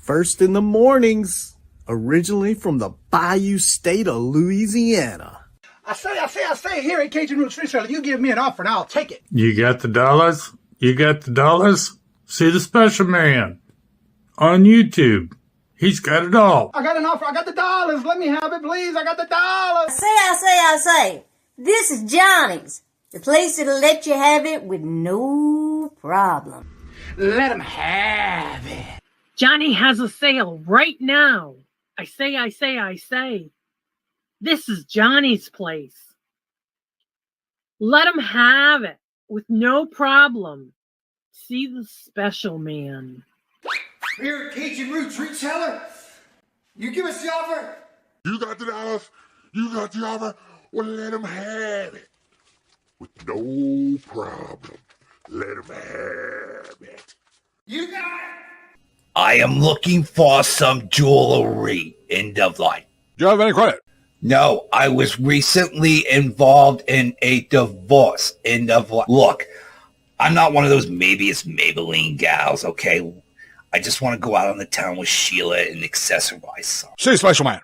First in the mornings, originally from the Bayou State of Louisiana. I say, here at Kajun Roots Reselling, you give me an offer and I'll take it. You got the dollars? You got the dollars? See the special man on YouTube. He's got it all. I got an offer. I got the dollars. Let me have it, please. I got the dollars. I say. This is Johnny's, the place that'll let you have it with no problem. Let him have it. Johnny has a sale right now. I say. This is Johnny's place. Let him have it with no problem. See the special man. Here at Kajun Roots Reseller, you give us the offer. You got the dollars. You got the offer. Well, let him have it with no problem. Let him have it. You got it. I am looking for some jewelry. End of line. Do you have any credit? No, I was recently involved in a divorce. End of line. Look, I'm not one of those maybe it's Maybelline gals, okay? I just want to go out on the town with Sheila and accessorize some. See, special man.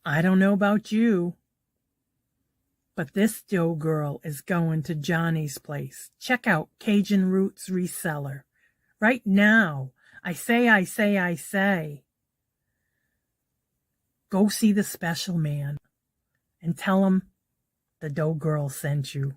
I don't know about you, but this dough girl is going to Johnny's place. Check out Kajun Roots Reseller. Right now. I say. Go see the special man and tell him the dough girl sent you.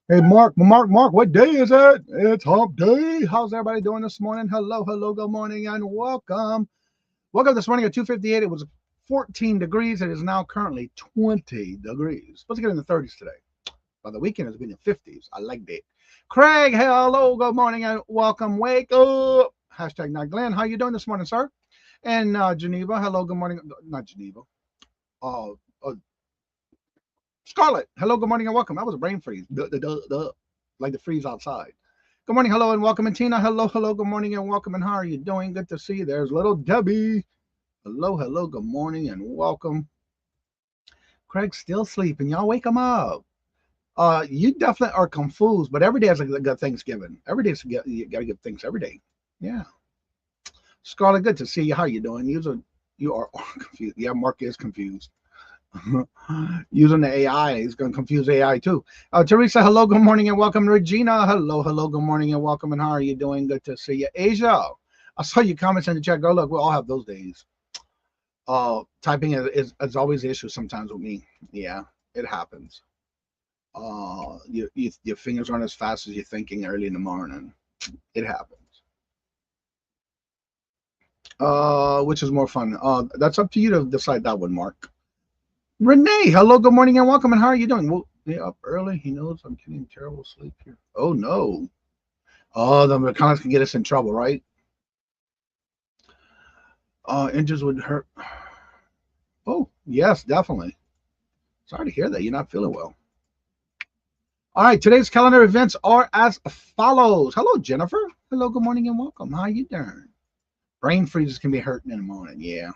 Hey, Mark, what day is it? It's hump day. How's everybody doing this morning? Hello, good morning, and welcome. Woke up this morning at 2:58. It was 14 degrees. It is now currently 20 degrees. Supposed to get in the 30s today. By the weekend, it's been in the 50s. I like that. Craig, hello, good morning, and welcome. Wake up. Hashtag not Glenn. How you doing this morning, sir? And Geneva, hello, good morning. Not Geneva. Scarlett, hello, good morning, and welcome. That was a brain freeze. Like the freeze outside. Good morning, hello, and welcome. And Tina, hello, good morning, and welcome. And how are you doing? Good to see you. There's little Debbie. Hello, good morning, and welcome. Craig's still sleeping. Y'all wake him up. You definitely are confused, but every day is a good Thanksgiving. Every day you got to give thanks every day. Yeah. Scarlett, good to see you. How you doing? You are confused. Yeah, Mark is confused. Using the AI, he's going to confuse AI too. Teresa, hello, good morning, and welcome. Regina, hello, good morning, and welcome. And how are you doing? Good to see you. Asia, I saw your comments in the chat. Go look, we all have those days. Typing is always an issue sometimes with me. Yeah, it happens. Your fingers aren't as fast as you're thinking early in the morning. It happens. Which is more fun? That's up to you to decide that one, Mark. Renee, hello, good morning, and welcome. And how are you doing? Well, yeah, up early. He knows I'm getting terrible sleep here. Oh no. Oh, the comments can get us in trouble, right? Injuries would hurt. Oh, yes, definitely. Sorry to hear that. You're not feeling well. All right, today's calendar events are as follows. Hello, Jennifer. Hello, good morning, and welcome. How you doing? Brain freezes can be hurting in the morning. Yeah.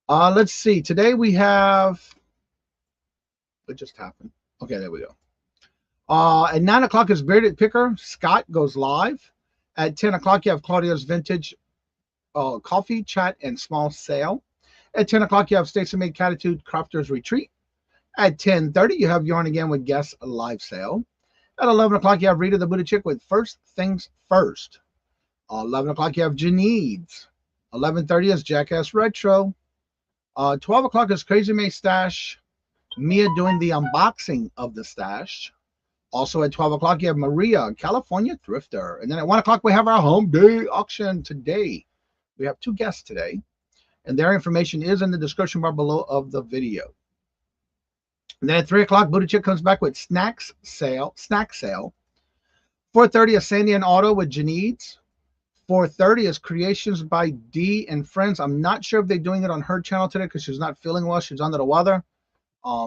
Let's see. Today we have. What just happened? Okay, there we go. At 9 o'clock is Bearded Picker. Scott goes live. At 10 o'clock, you have Claudia's Vintage Coffee Chat and Small Sale. At 10 o'clock, you have Stacey Made Catitude Crafters Retreat. At 10:30, you have Yarn Again with Guest Live Sale. At 11 o'clock, you have Rita the Buddha Chick with First Things First. 11 o'clock, you have Janine's. 11:30 is Jackass Retro. 12 o'clock is Crazy May Stash. Mia doing the unboxing of the stash. Also at 12 o'clock, you have Maria, California Thrifter. And then at 1 o'clock, we have our home day auction today. We have 2 guests today, and their information is in the description bar below of the video. And then at 3 o'clock, Buddha Chick comes back with snack sale. 4:30 is Sandy and Auto with Janine's. 4:30 is Creations by D and Friends. I'm not sure if they're doing it on her channel today because she's not feeling well. She's under the weather.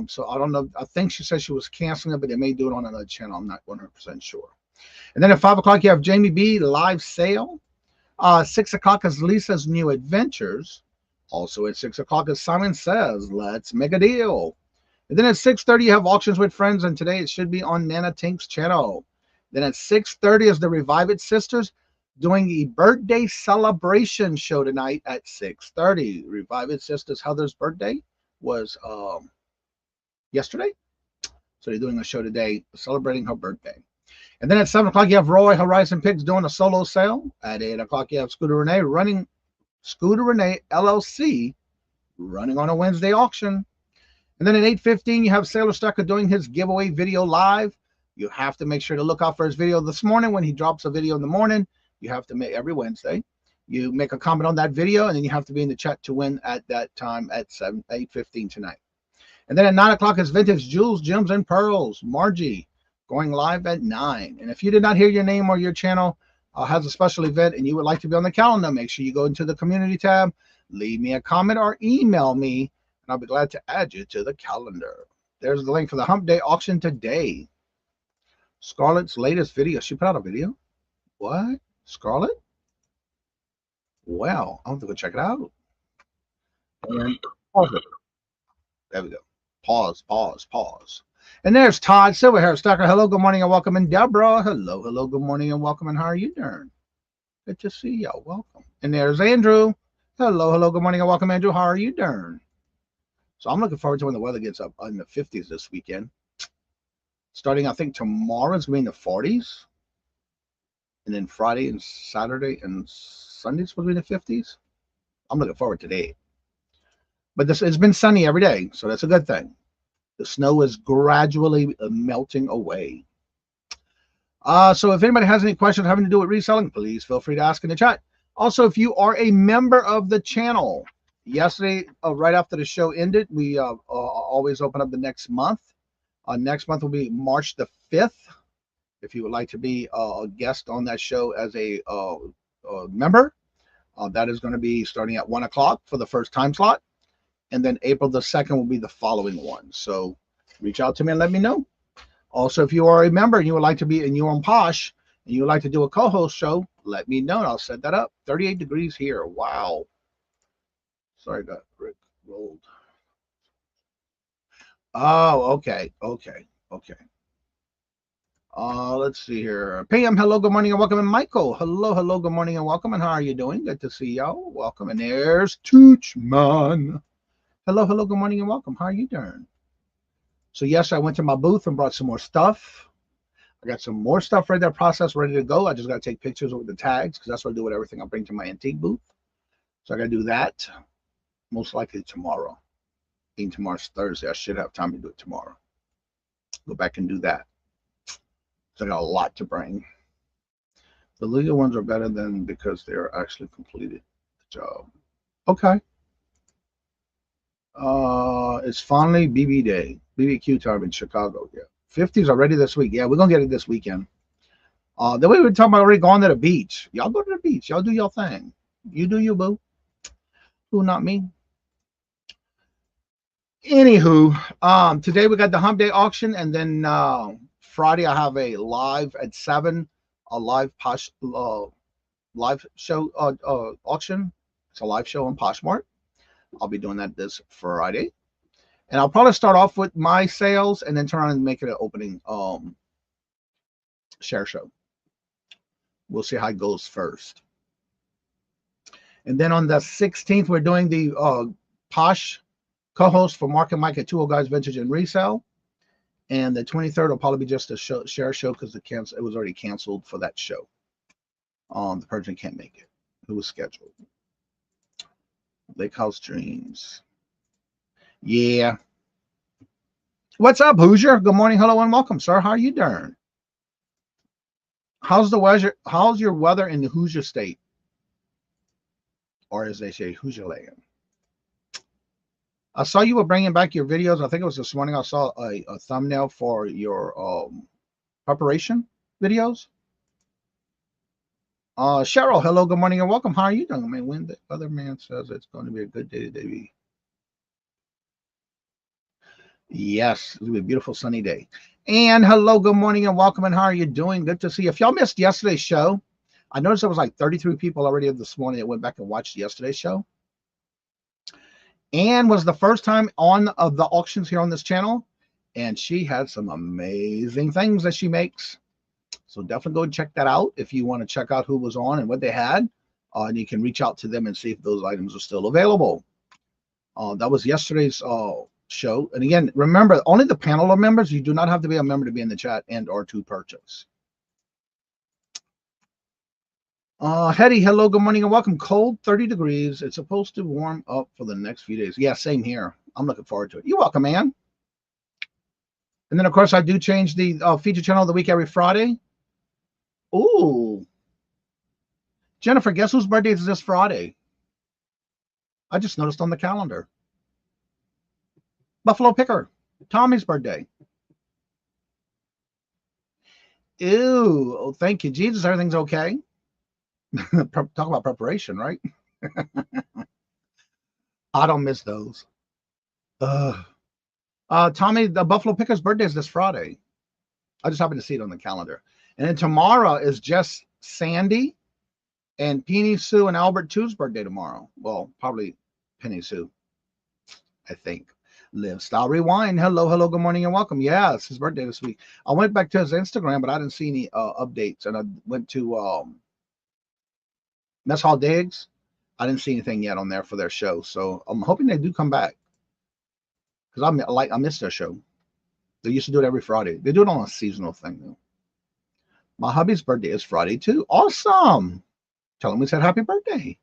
So I don't know. I think she said she was canceling it, but they may do it on another channel. I'm not 100% sure. And then at 5 o'clock, you have Jamie B live sale. 6 o'clock is Lisa's New Adventures. Also at 6 o'clock is Simon Says, Let's Make a Deal. And then at 6:30, you have Auctions with Friends, and today it should be on Nana Tink's channel. Then at 6:30 is the Revive It Sisters doing a birthday celebration show tonight at 6:30. Revive It Sisters Heather's birthday was yesterday, so they're doing a show today celebrating her birthday. And then at 7 o'clock, you have Roy Horizon Pigs doing a solo sale. At 8 o'clock, you have Scooter Renee LLC running on a Wednesday auction. And then at 8:15, you have Sailor Stacker doing his giveaway video live. You have to make sure to look out for his video this morning when he drops a video in the morning. You have to make every Wednesday. You make a comment on that video, and then you have to be in the chat to win at that time at 8:15 tonight. And then at 9 o'clock is Vintage Jewels, Gems, and Pearls. Margie going live at 9. And if you did not hear your name or your channel has a special event and you would like to be on the calendar, make sure you go into the community tab, leave me a comment or email me, and I'll be glad to add you to the calendar. There's the link for the Hump Day auction today. Scarlett's latest video. She put out a video? What? Scarlett? Well, I'll have to go check it out. And pause it. There we go. Pause. And there's Todd Silverhair Stacker. Hello, good morning, and welcome. And Deborah. Hello, good morning, and welcome. And how are you doing? Good to see y'all. Welcome. And there's Andrew. Hello, good morning, and welcome, Andrew. How are you doing? So I'm looking forward to when the weather gets up in the 50s this weekend. Starting, I think, tomorrow is going to be in the 40s. And then Friday and Saturday and Sunday is supposed to be in the 50s. I'm looking forward to that. But it's been sunny every day, so that's a good thing. The snow is gradually melting away. So if anybody has any questions having to do with reselling, please feel free to ask in the chat. Also, if you are a member of the channel, yesterday, right after the show ended, we always open up the next month. Next month will be March the 5th. If you would like to be a guest on that show as a member, that is going to be starting at 1 o'clock for the first time slot. And then April the 2nd will be the following one. So reach out to me and let me know. Also, if you are a member and you would like to be in your own Posh and you would like to do a co-host show, let me know and I'll set that up. 38 degrees here. Wow. Sorry, got Rick rolled. Oh, okay. Let's see here. Pam, hello, good morning, and welcome. And Michael, hello, good morning, and welcome. And how are you doing? Good to see y'all. Welcome. And there's Toochman. Hello, good morning, and welcome. How are you doing? So yes, I went to my booth and brought some more stuff. I got some more stuff right there, processed, ready to go. I just got to take pictures with the tags because that's what I do with everything I bring to my antique booth. So I got to do that most likely tomorrow. Being tomorrow's Thursday, I should have time to do it tomorrow. Go back and do that. So I got a lot to bring. The legal ones are better than because they are actually completed. The job. Okay. It's finally BBQ time in Chicago. Yeah. 50s already this week. Yeah, we're gonna get it this weekend. The way we were talking about already going to the beach. Y'all go to the beach. Y'all do your thing. You do you, boo. Who, not me. Anywho, today we got the Hump Day auction, and then Friday I have a live at 7, a live live show auction. It's a live show on Poshmark. I'll be doing that this Friday, and I'll probably start off with my sales and then turn around and make it an opening share show. We'll see how it goes first. And then on the 16th, we're doing the Posh co-host for Mark and Mike at 20 Guys Vintage and Resell. And the 23rd will probably be just a share show because it was already canceled for that show. The person can't make it. It was scheduled. Lake House Dreams. Yeah. What's up, Hoosier? Good morning, hello, and welcome, sir. How are you doing? How's the weather? How's your weather in the Hoosier State? Or as they say, Hoosier Land. I saw you were bringing back your videos. I think it was this morning. I saw a thumbnail for your preparation videos. Cheryl, hello, good morning, and welcome. How are you doing? I mean, when the other man says it's going to be a good day today. Yes, it's going to be a beautiful sunny day. And hello, good morning, and welcome, and how are you doing? Good to see you. If y'all missed yesterday's show, I noticed there was like 33 people already this morning that went back and watched yesterday's show. Anne was the first time on the auctions here on this channel, and she had some amazing things that she makes. So definitely go and check that out if you want to check out who was on and what they had. And you can reach out to them and see if those items are still available. That was yesterday's show. And again, remember, only the panel of members. You do not have to be a member to be in the chat and or to purchase. Hetty, hello, good morning, and welcome. Cold, 30 degrees. It's supposed to warm up for the next few days. Yeah, same here. I'm looking forward to it. You're welcome, man. And then, of course, I do change the feature channel of the week every Friday. Ooh. Jennifer, guess whose birthday is this Friday? I just noticed on the calendar. Buffalo Picker. Tommy's birthday. Ew. Oh, thank you, Jesus. Everything's okay. Talk about preparation, right? I don't miss those. Tommy, the Buffalo Picker's birthday is this Friday. I just happened to see it on the calendar. And then tomorrow is just Sandy and Penny Sue and Albert Two's birthday tomorrow. Well, probably Penny Sue, I think. Live Style Rewind. Hello, hello, good morning, and welcome. Yeah, it's his birthday this week. I went back to his Instagram, but I didn't see any updates. And I went to Mess Hall Digs. I didn't see anything yet on there for their show. So I'm hoping they do come back. Because I missed their show. They used to do it every Friday. They do it on a seasonal thing, though. My hubby's birthday is Friday, too. Awesome. Tell him we said happy birthday.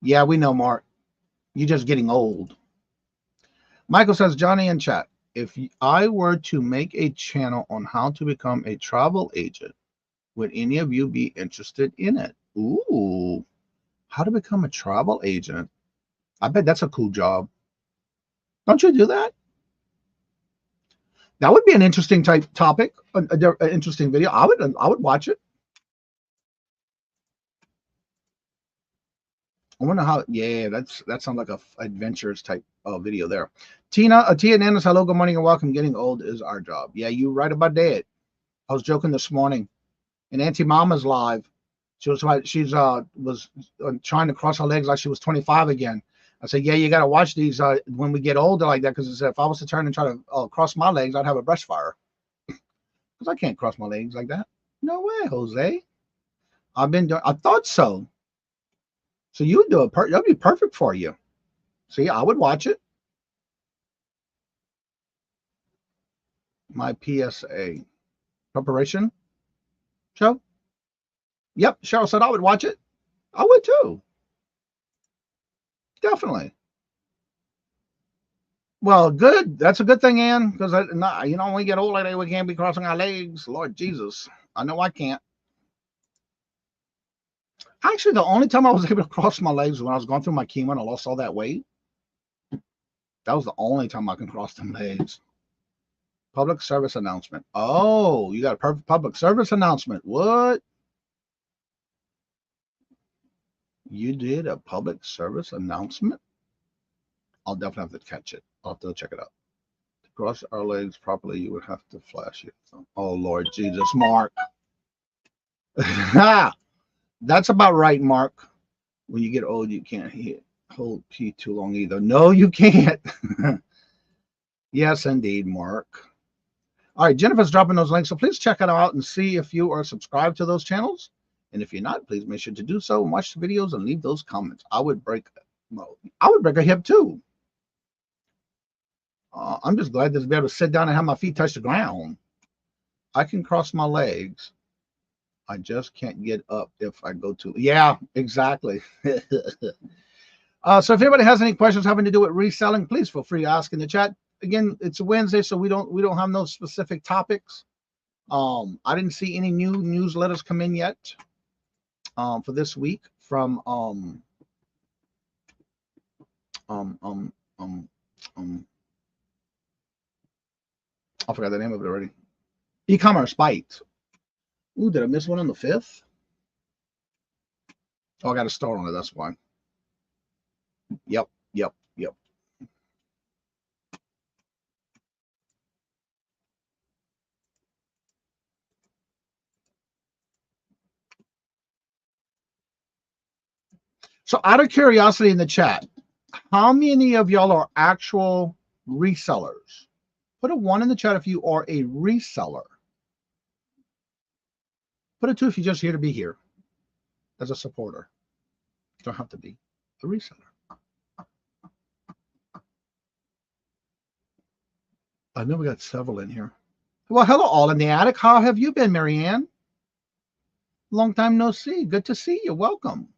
Yeah, we know, Mark. You're just getting old. Michael says, Johnny in chat, if I were to make a channel on how to become a travel agent, would any of you be interested in it? Ooh, how to become a travel agent. I bet that's a cool job. Don't you do that? That would be an interesting type topic, an interesting video. I would watch it. I wonder how. Yeah, that sounds like a adventures type video there. Tia and Anna's hello, good morning, and welcome. Getting old is our job. Yeah, you right about that. I was joking this morning, and Auntie Mama's live. She's was trying to cross her legs like she was 25 again. I said, yeah, you got to watch these when we get older like that, because if I was to turn and try to cross my legs, I'd have a brush fire. Because I can't cross my legs like that. No way, Jose. I thought so. So you would do it. That'd be perfect for you. See, I would watch it. My PSA preparation show. Yep, Cheryl said I would watch it. I would too. Definitely. Well, good. That's a good thing, Ann, because when we get old like that, we can't be crossing our legs. Lord Jesus, I know I can't. Actually, the only time I was able to cross my legs was when I was going through my chemo and I lost all that weight. That was the only time I can cross them legs. Public service announcement. Oh, you got a public service announcement. What? You did a public service announcement? I'll definitely have to catch it. I'll have to check it out. To cross our legs properly, you would have to flash it. Oh, Lord Jesus, Mark. That's about right, Mark. When you get old, you can't hold P too long either. No, you can't. Yes, indeed, Mark. All right, Jennifer's dropping those links, so please check it out and see if you are subscribed to those channels. And if you're not, please make sure to do so and watch the videos and leave those comments. I would break a hip too. I'm just glad to be able to sit down and have my feet touch the ground. I can cross my legs. I just can't get up if I go too. Yeah, exactly. So if anybody has any questions having to do with reselling, please feel free to ask in the chat. Again, it's a Wednesday, so we don't have no specific topics. I didn't see any new newsletters come in yet for this week from I forgot the name of it already. E-commerce bite. Ooh, did I miss one on the 5th? Oh, I got to start on it. That's why. Yep. So out of curiosity in the chat, how many of y'all are actual resellers? Put a 1 in the chat if you are a reseller. Put a 2 if you're just here to be here as a supporter. You don't have to be a reseller. I know we got several in here. Well, hello, all in the attic. How have you been, Marianne? Long time no see. Good to see you. Welcome.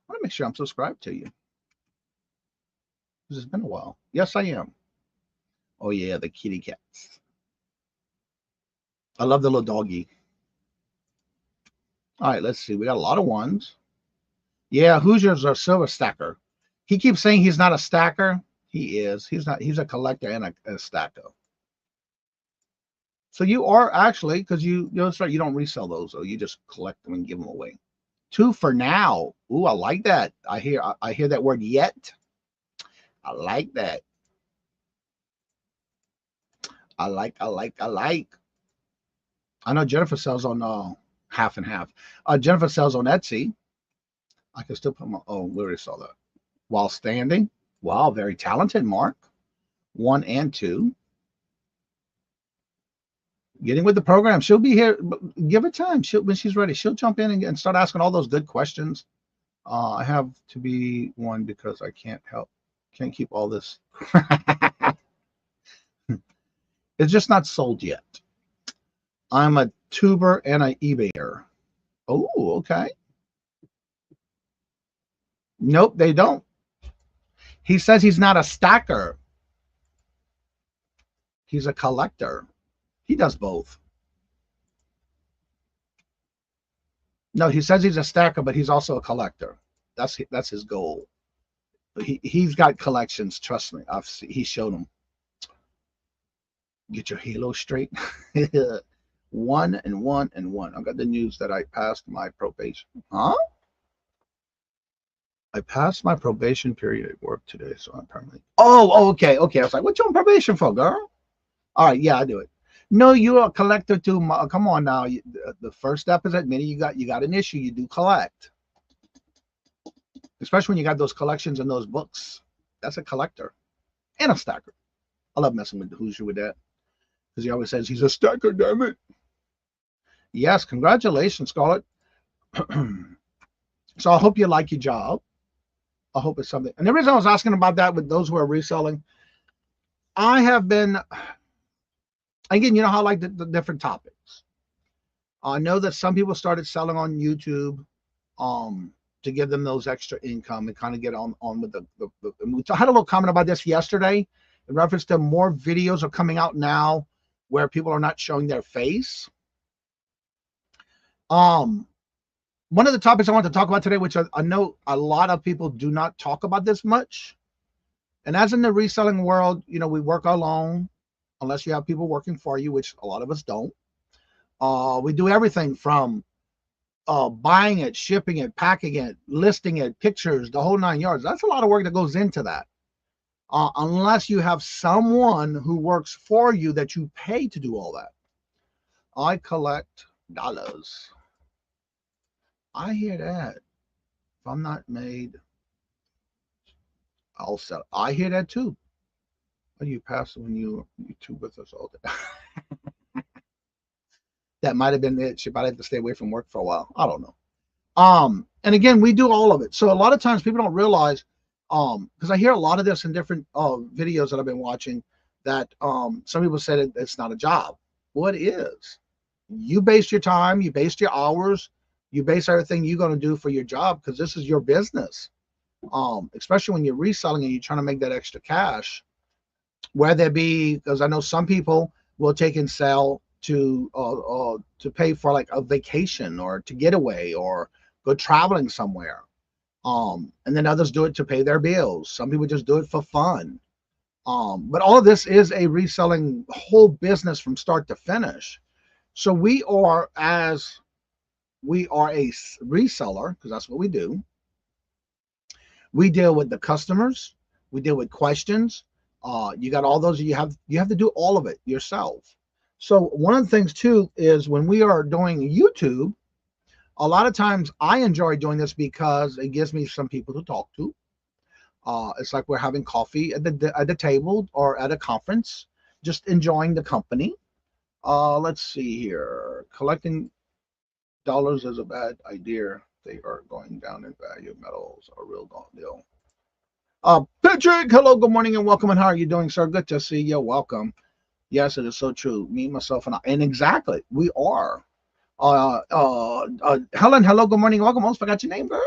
I want to make sure I'm subscribed to you. It's been a while. Yes, I am. Oh, yeah, the kitty cats. I love the little doggy. All right, let's see. We got a lot of ones. Yeah, Hoosiers are silver stacker. He keeps saying he's not a stacker. He is. He's not. He's a collector and a stacker. So you are actually, because you don't resell those, though. You just collect them and give them away. 2 for now. Ooh, I like that. I hear that word yet. I like that. I like. I know Jennifer sells on half and half. Jennifer sells on Etsy. I can still put my, we already saw that. While standing. Wow, very talented, Mark. 1 and 2. Getting with the program. She'll be here. Give her time. When she's ready, she'll jump in and start asking all those good questions. I have to be 1 because I can't keep all this. It's just not sold yet. I'm a tuber and an eBayer. Oh, okay. Nope, they don't. He says he's not a stacker. He's a collector. He does both. No, he says he's a stacker, but he's also a collector. That's his goal. He's got collections. Trust me, he showed them. Get your halo straight. 1 and 1 and 1. I got the news that I passed my probation. Huh? I passed my probation period at work today, so I'm permanently. Oh, okay. I was like, what you on probation for, girl? All right, yeah, I do it. No, you're a collector too. Come on now. The first step is admitting you got an issue. You do collect, especially when you got those collections and those books. That's a collector and a stacker. I love messing with the Hoosier with that because he always says he's a stacker. Damn it. Yes, congratulations, Scarlett. So I hope you like your job. I hope it's something. And the reason I was asking about that with those who are reselling, I have been, again, you know how I like the different topics. I know that some people started selling on YouTube to give them those extra income and kind of get on with the I had a little comment about this yesterday in reference to more videos are coming out now where people are not showing their face. One of the topics I want to talk about today, which I know a lot of people do not talk about this much, and as in the reselling world, you know, we work alone unless you have people working for you, which a lot of us don't. We do everything from buying it, shipping it, packing it, listing it, pictures, the whole 9 yards. That's a lot of work that goes into that. Unless you have someone who works for you that you pay to do all that. I collect dollars. I hear that. If I'm not made, I'll sell. I hear that too. What do you pass when you YouTube with us all day? That might have been it. She might have to stay away from work for a while. I don't know. And again, we do all of it. So a lot of times people don't realize, because I hear a lot of this in different videos that I've been watching, that some people said it's not a job. Well, it is. You base your time, you base your hours, you base everything you're going to do for your job, because this is your business. Especially when you're reselling and you're trying to make that extra cash, whether it be, because I know some people will take and sell to pay for like a vacation or to get away or go traveling somewhere. And then others do it to pay their bills. Some people just do it for fun. But all of this is a reselling whole business from start to finish. So we are a reseller, because that's what we do. We deal with the customers. We deal with questions. You got all those. You have to do all of it yourself. So one of the things too is when we are doing YouTube, a lot of times I enjoy doing this because it gives me some people to talk to. It's like we're having coffee at the table or at a conference, just enjoying the company. Let's see here. Collecting dollars is a bad idea. They are going down in value. Metals are a real deal. Patrick, hello, good morning and welcome. And how are you doing, sir? Good to see you. Welcome. Yes, it is so true. Me, myself, and I. And exactly, we are. Helen, hello, good morning. Welcome. Almost forgot your name, girl.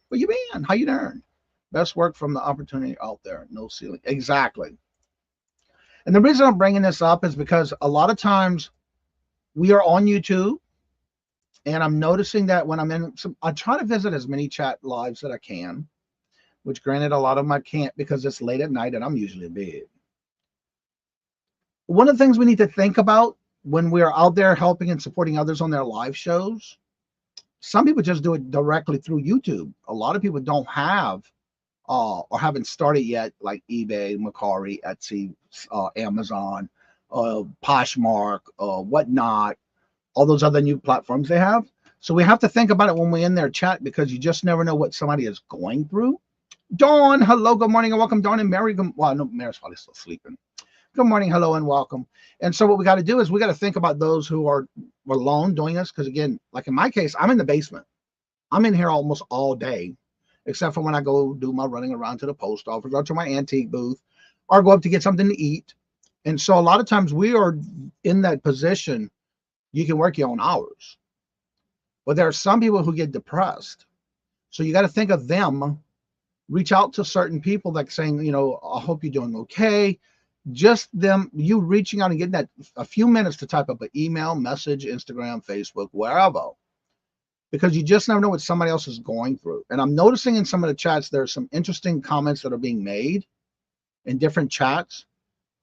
Where you been? How you doing? Best work from the opportunity out there. No ceiling. Exactly. And the reason I'm bringing this up is because a lot of times we are on YouTube, and I'm noticing that when I'm in I try to visit as many chat lives that I can, which granted a lot of them I can't because it's late at night and I'm usually in bed. One of the things we need to think about when we're out there helping and supporting others on their live shows, some people just do it directly through YouTube. A lot of people don't have or haven't started yet, like eBay, Mercari, Etsy, Amazon, Poshmark, whatnot, all those other new platforms they have. So we have to think about it when we're in their chat, because you just never know what somebody is going through. Dawn, hello, good morning and welcome. Dawn and Mary, well, no, Mary's probably still sleeping. Good morning, hello, and welcome. And so what we got to do is we got to think about those who are alone doing this, because again, like in my case, I'm in the basement. I'm in here almost all day, except for when I go do my running around to the post office or to my antique booth or go up to get something to eat. And so a lot of times we are in that position. You can work your own hours. But there are some people who get depressed. So you got to think of them, reach out to certain people, like saying, you know, I hope you're doing okay. Just them, you reaching out and getting that a few minutes to type up an email, message, Instagram, Facebook, wherever. Because you just never know what somebody else is going through. And I'm noticing in some of the chats, there's some interesting comments that are being made in different chats,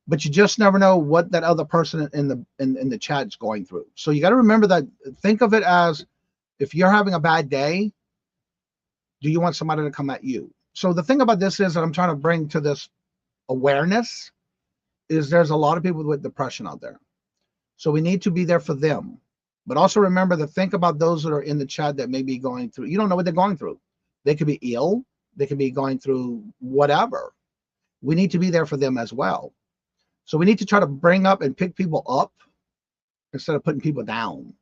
but you just never know what that other person in the chat is going through. So you got to remember that. Think of it as, if you're having a bad day, do you want somebody to come at you? So the thing about this is that I'm trying to bring to this awareness is there's a lot of people with depression out there. So we need to be there for them. But also remember to think about those that are in the chat that may be going through. You don't know what they're going through. They could be ill. They could be going through whatever. We need to be there for them as well. So we need to try to bring up and pick people up instead of putting people down,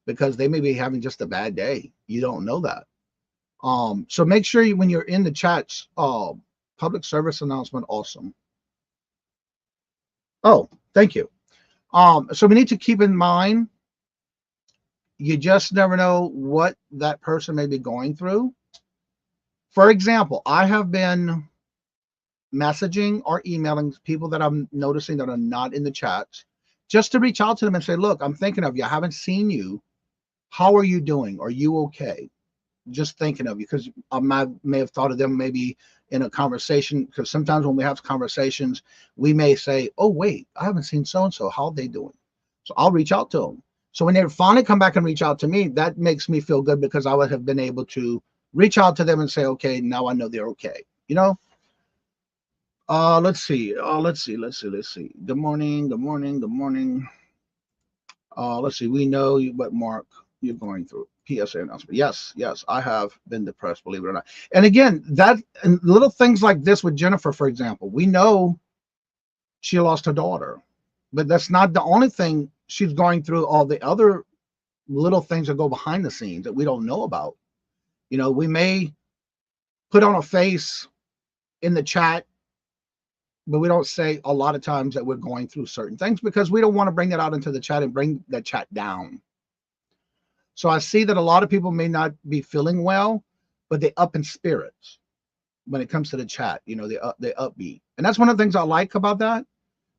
because they may be having just a bad day. You don't know that. So make sure when you're in the chats, public service announcement, awesome. Oh, thank you. So we need to keep in mind, you just never know what that person may be going through. For example, I have been messaging or emailing people that I'm noticing that are not in the chats, just to reach out to them and say, look, I'm thinking of you. I haven't seen you. How are you doing? Are you okay? Just thinking of you, because I may have thought of them maybe in a conversation, because sometimes when we have conversations, we may say, oh, wait, I haven't seen so-and-so. How are they doing? So I'll reach out to them. So when they finally come back and reach out to me, that makes me feel good, because I would have been able to reach out to them and say, okay, now I know they're okay. You know? Let's see. Let's see. Good morning. Let's see. We know what, Mark, you're going through. PSA announcement. Yes, I have been depressed, believe it or not. And again, and little things like this with Jennifer, for example, we know she lost her daughter, but that's not the only thing she's going through. All the other little things that go behind the scenes that we don't know about. You know, we may put on a face in the chat, but we don't say a lot of times that we're going through certain things, because we don't want to bring that out into the chat and bring that chat down. So I see that a lot of people may not be feeling well, but they up in spirits when it comes to the chat. You know, they upbeat. And that's one of the things I like about that.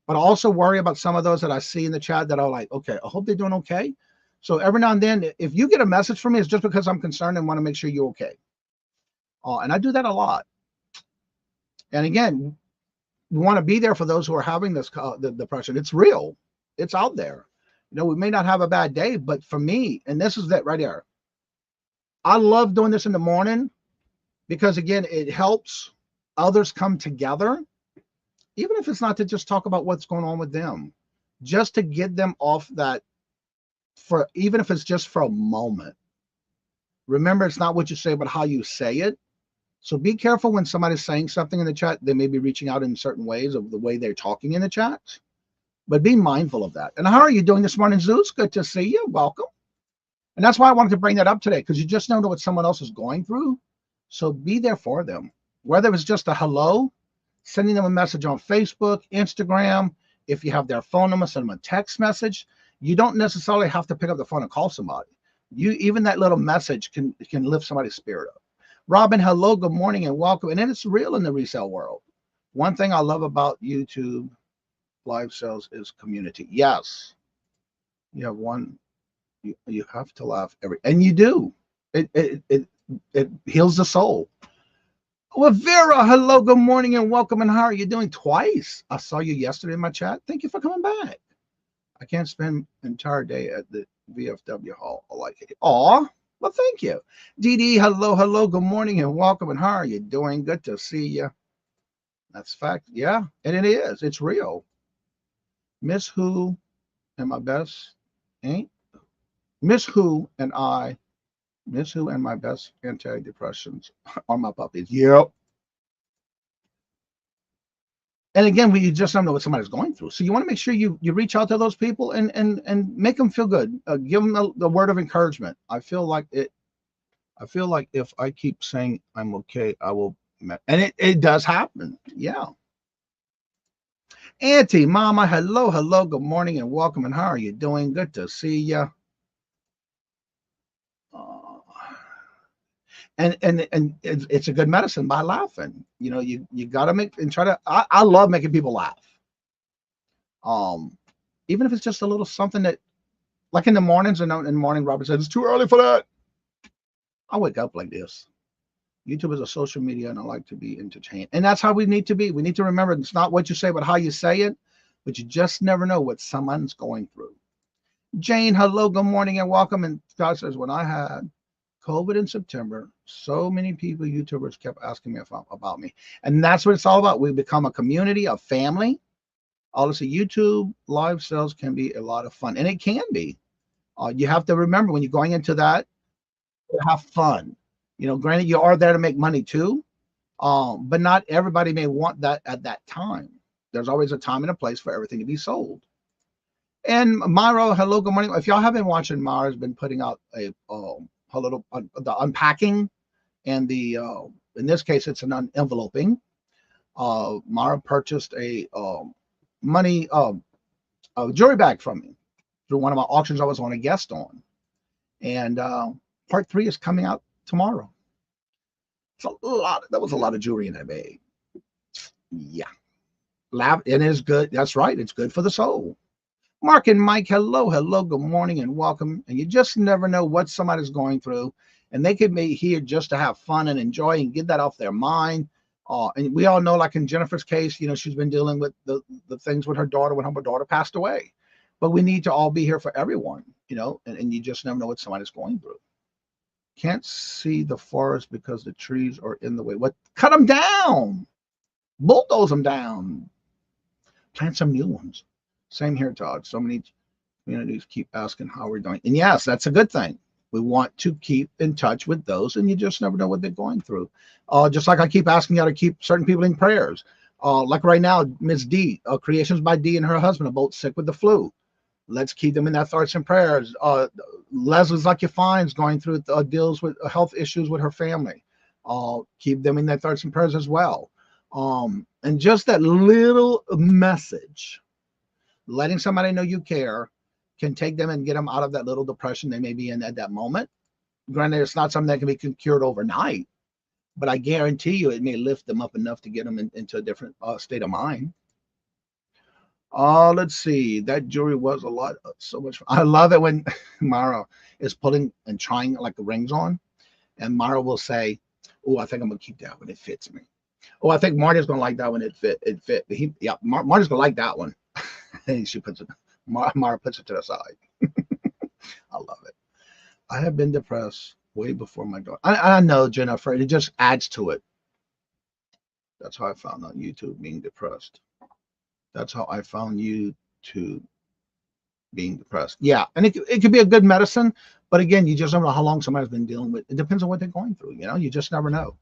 But I also worry about some of those that I see in the chat that are like, okay, I hope they're doing okay. So every now and then, if you get a message from me, it's just because I'm concerned and want to make sure you're okay. And I do that a lot. And again, we want to be there for those who are having this the depression. It's real. It's out there. You know, we may not have a bad day, but for me, and this is that right here, I love doing this in the morning, because again, it helps others come together, even if it's not to just talk about what's going on with them, just to get them off that, for even if it's just for a moment. Remember, it's not what you say, but how you say it. So be careful when somebody's saying something in the chat. They may be reaching out in certain ways of the way they're talking in the chat. But be mindful of that. And how are you doing this morning, Zeus? Good to see you. Welcome. And that's why I wanted to bring that up today, because you just don't know what someone else is going through. So be there for them. Whether it's just a hello, sending them a message on Facebook, Instagram. If you have their phone number, send them a text message. You don't necessarily have to pick up the phone and call somebody. Even that little message can lift somebody's spirit up. Robin, hello, good morning, and welcome. And it's real in the resale world. One thing I love about YouTube live sales is community. Yes, you have one. You have to laugh and you do. It heals the soul. Well, Vera, hello, good morning, and welcome. And how are you doing? Twice. I saw you yesterday in my chat. Thank you for coming back. I can't spend an entire day at the VFW hall. I like it. Aw, well, thank you. Dee Dee, hello, good morning, and welcome. And how are you doing? Good to see you. That's fact. Yeah, and it is. It's real. Miss Who and my best ain't Miss Who and my best antidepressants are my puppies. Yep. And again, we just don't know what somebody's going through. So you want to make sure you reach out to those people and make them feel good. Give them the word of encouragement. I feel like if I keep saying I'm okay, I will. And it does happen. Yeah. Auntie, Mama, hello, good morning, and welcome. And how are you doing? Good to see you. And it's a good medicine by laughing. You know, you got to make and try to. I love making people laugh. Even if it's just a little something that, like in the mornings, and in the morning, Robert says it's too early for that. I wake up like this. YouTube is a social media, and I like to be entertained. And that's how we need to be. We need to remember it's not what you say, but how you say it. But you just never know what someone's going through. Jane, hello, good morning, and welcome. And God says, when I had COVID in September, so many people, YouTubers, kept asking me about me. And that's what it's all about. We become a community, a family. Honestly, YouTube live sales can be a lot of fun. And it can be. You have to remember when you're going into that, have fun. You know, granted, you are there to make money too, but not everybody may want that at that time. There's always a time and a place for everything to be sold. And Myra, hello, good morning. If y'all have been watching, Myra's been putting out the unpacking and the in this case it's an enveloping. Myra purchased a jewelry bag from me through one of my auctions I was on a guest on, and part 3 is coming out tomorrow. It's a lot. That was a lot of jewelry in that bag. Yeah, and it's good. That's right. It's good for the soul. Mark and Mike, hello, good morning and welcome. And you just never know what somebody's going through, and they could be here just to have fun and enjoy and get that off their mind. And we all know, like in Jennifer's case, she's been dealing with the things with her daughter when her daughter passed away. But we need to all be here for everyone, and you just never know what somebody's going through. Can't see the forest because the trees are in the way. What? Cut them down. Bulldoze them down. Plant some new ones. Same here, Todd. So many communities keep asking how we're doing. And yes, that's a good thing. We want to keep in touch with those, and you just never know what they're going through. Just like I keep asking you to keep certain people in prayers. Like right now, Miss D, Creations by D, and her husband are both sick with the flu. Let's keep them in our thoughts and prayers. Leslie's Like You Fine's going through deals with health issues with her family. Keep them in their thoughts and prayers as well. And just that little message, letting somebody know you care, can take them and get them out of that little depression they may be in at that moment. Granted, it's not something that can be cured overnight, but I guarantee you it may lift them up enough to get them into a different state of mind. Let's see. That jewelry was a lot of so much fun. I love it when Mara is pulling and trying like the rings on, and Mara will say, "Oh, I think I'm gonna keep that one. It fits me. Oh, I think Marty's gonna like that one. It fit. Marty's gonna like that one." And she puts it. Mara puts it to the side. I love it. I have been depressed way before my daughter. I know, Jennifer. It just adds to it. That's how I found on YouTube being depressed. That's how I found YouTube being depressed. Yeah, and it could be a good medicine, but again, you just don't know how long somebody's been dealing with. It depends on what they're going through. You just never know.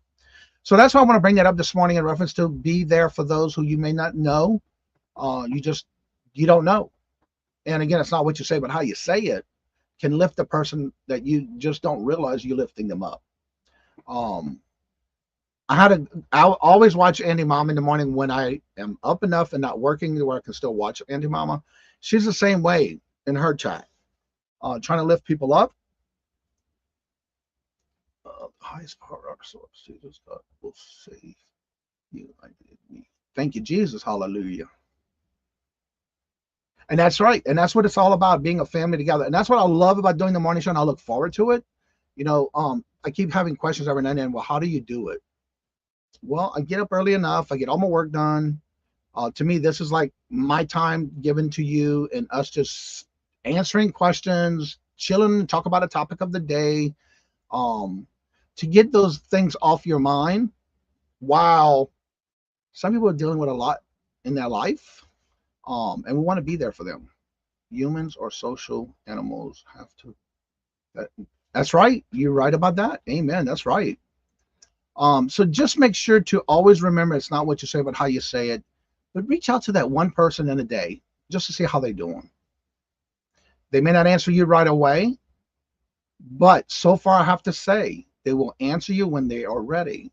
So that's why I want to bring that up this morning in reference to be there for those who you may not know. You don't know. And again, it's not what you say, but how you say it can lift the person that you just don't realize you're lifting them up. I always watch Andy Mama in the morning when I am up enough and not working where I can still watch Andy Mama. She's the same way in her chat, trying to lift people up. The highest power of our source, Jesus God will save you. Thank you, Jesus. Hallelujah. And that's right. And that's what it's all about, being a family together. And that's what I love about doing the morning show, and I look forward to it. I keep having questions every now and then. Well, how do you do it? Well, I get up early enough. I get all my work done. To me, this is like my time given to you and us just answering questions, chilling, talk about a topic of the day, to get those things off your mind while some people are dealing with a lot in their life. And we want to be there for them. Humans or social animals have to. That's right. You're right about that. Amen. That's right. So just make sure to always remember it's not what you say, but how you say it. But reach out to that one person in a day just to see how they're doing. They may not answer you right away, but so far I have to say they will answer you when they are ready.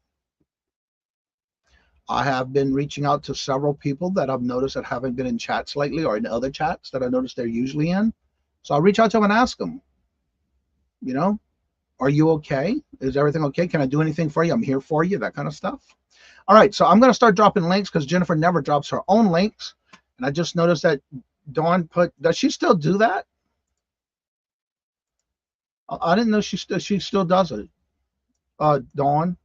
I have been reaching out to several people that I've noticed that haven't been in chats lately or in other chats that I noticed they're usually in. So I'll reach out to them and ask them, are you okay? Is everything okay? Can I do anything for you? I'm here for you, that kind of stuff. All right, so I'm going to start dropping links because Jennifer never drops her own links. And I just noticed that Dawn does she still do that? I didn't know she still does it. Dawn.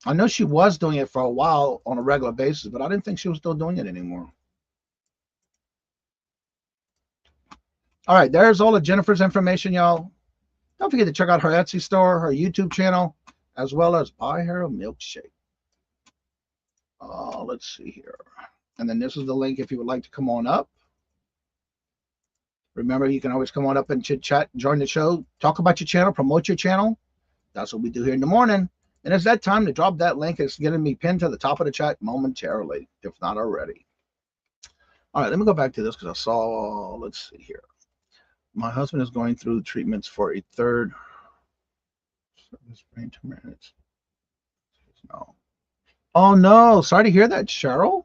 I know she was doing it for a while on a regular basis, but I didn't think she was still doing it anymore. All right, there's all of Jennifer's information, y'all. Don't forget to check out her Etsy store, her YouTube channel, as well as buy her a milkshake. Let's see here. And then this is the link if you would like to come on up. Remember, you can always come on up and chit chat, join the show, talk about your channel, promote your channel. That's what we do here in the morning. And it's that time to drop that link. It's getting me pinned to the top of the chat momentarily, if not already. All right, let me go back to this because I saw, let's see here. My husband is going through treatments for a third brain tumor. No. Oh no, sorry to hear that, Cheryl.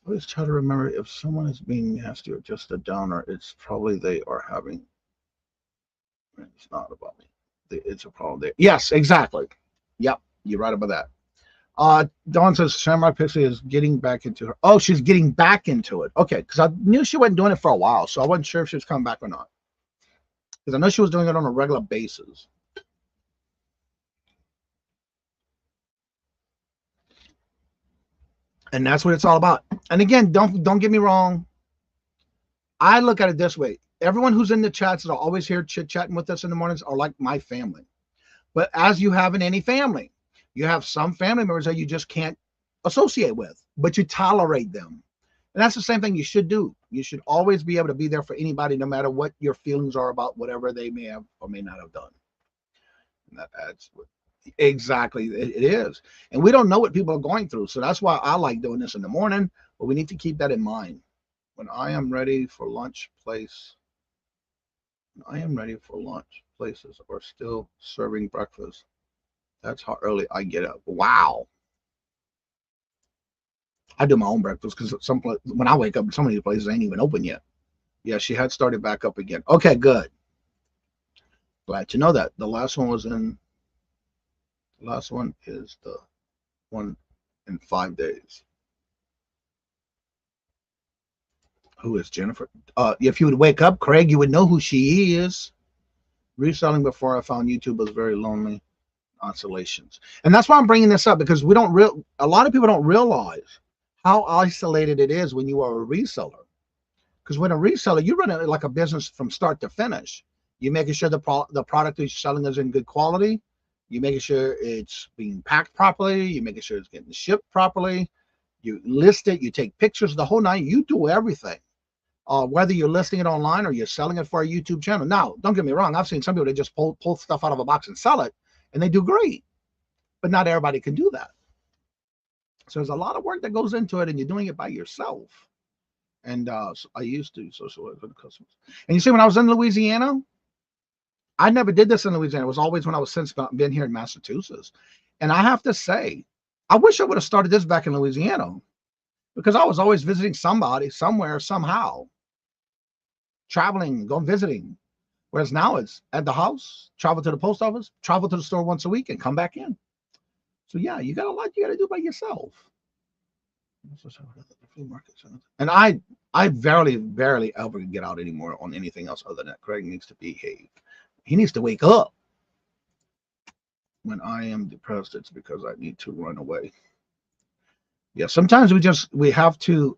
Always try to remember if someone is being nasty or just a downer, it's probably they are having. It's not about me. It's a problem there. Yes, exactly. Yep, you're right about that. Dawn says Samurai Pixie is getting back into her. Oh, she's getting back into it. Okay, because I knew she wasn't doing it for a while, so I wasn't sure if she was coming back or not. Because I know she was doing it on a regular basis. And that's what it's all about. And again, don't get me wrong. I look at it this way. Everyone who's in the chats that are always here chit-chatting with us in the mornings are like my family. But as you have in any family, you have some family members that you just can't associate with, but you tolerate them. And that's the same thing you should do. You should always be able to be there for anybody, no matter what your feelings are about whatever they may have or may not have done. And that adds exactly, it is. And we don't know what people are going through. So that's why I like doing this in the morning, but we need to keep that in mind. When I am ready for lunch place, places are still serving breakfast. That's how early I get up. Wow. I do my own breakfast because when I wake up, some of these places ain't even open yet. Yeah, she had started back up again. Okay, good. Glad to know that. The last one is the one in 5 days. Who is Jennifer? If you would wake up, Craig, you would know who she is. Reselling before I found YouTube was very lonely. Oscillations. And that's why I'm bringing this up, because a lot of people don't realize how isolated it is when you are a reseller. Because when a reseller, you run it like a business from start to finish. You're making sure the product you're selling is in good quality. You're making sure it's being packed properly. You're making sure it's getting shipped properly. You list it. You take pictures, the whole nine. You do everything. Whether you're listing it online or you're selling it for a YouTube channel. Now, don't get me wrong. I've seen some people that just pull stuff out of a box and sell it, and they do great. But not everybody can do that. So there's a lot of work that goes into it, and you're doing it by yourself. And so I used to socialize with the customers. And you see, when I was in Louisiana, I never did this in Louisiana. It was always when I was since been here in Massachusetts. And I have to say, I wish I would have started this back in Louisiana, because I was always visiting somebody, somewhere, somehow. Traveling, going visiting. Whereas now it's at the house, travel to the post office, travel to the store once a week, and come back in. So yeah, you got a lot you got to do by yourself. And I barely ever get out anymore on anything else other than that. Craig needs to behave. He needs to wake up. When I am depressed, it's because I need to run away. Yeah, sometimes we have to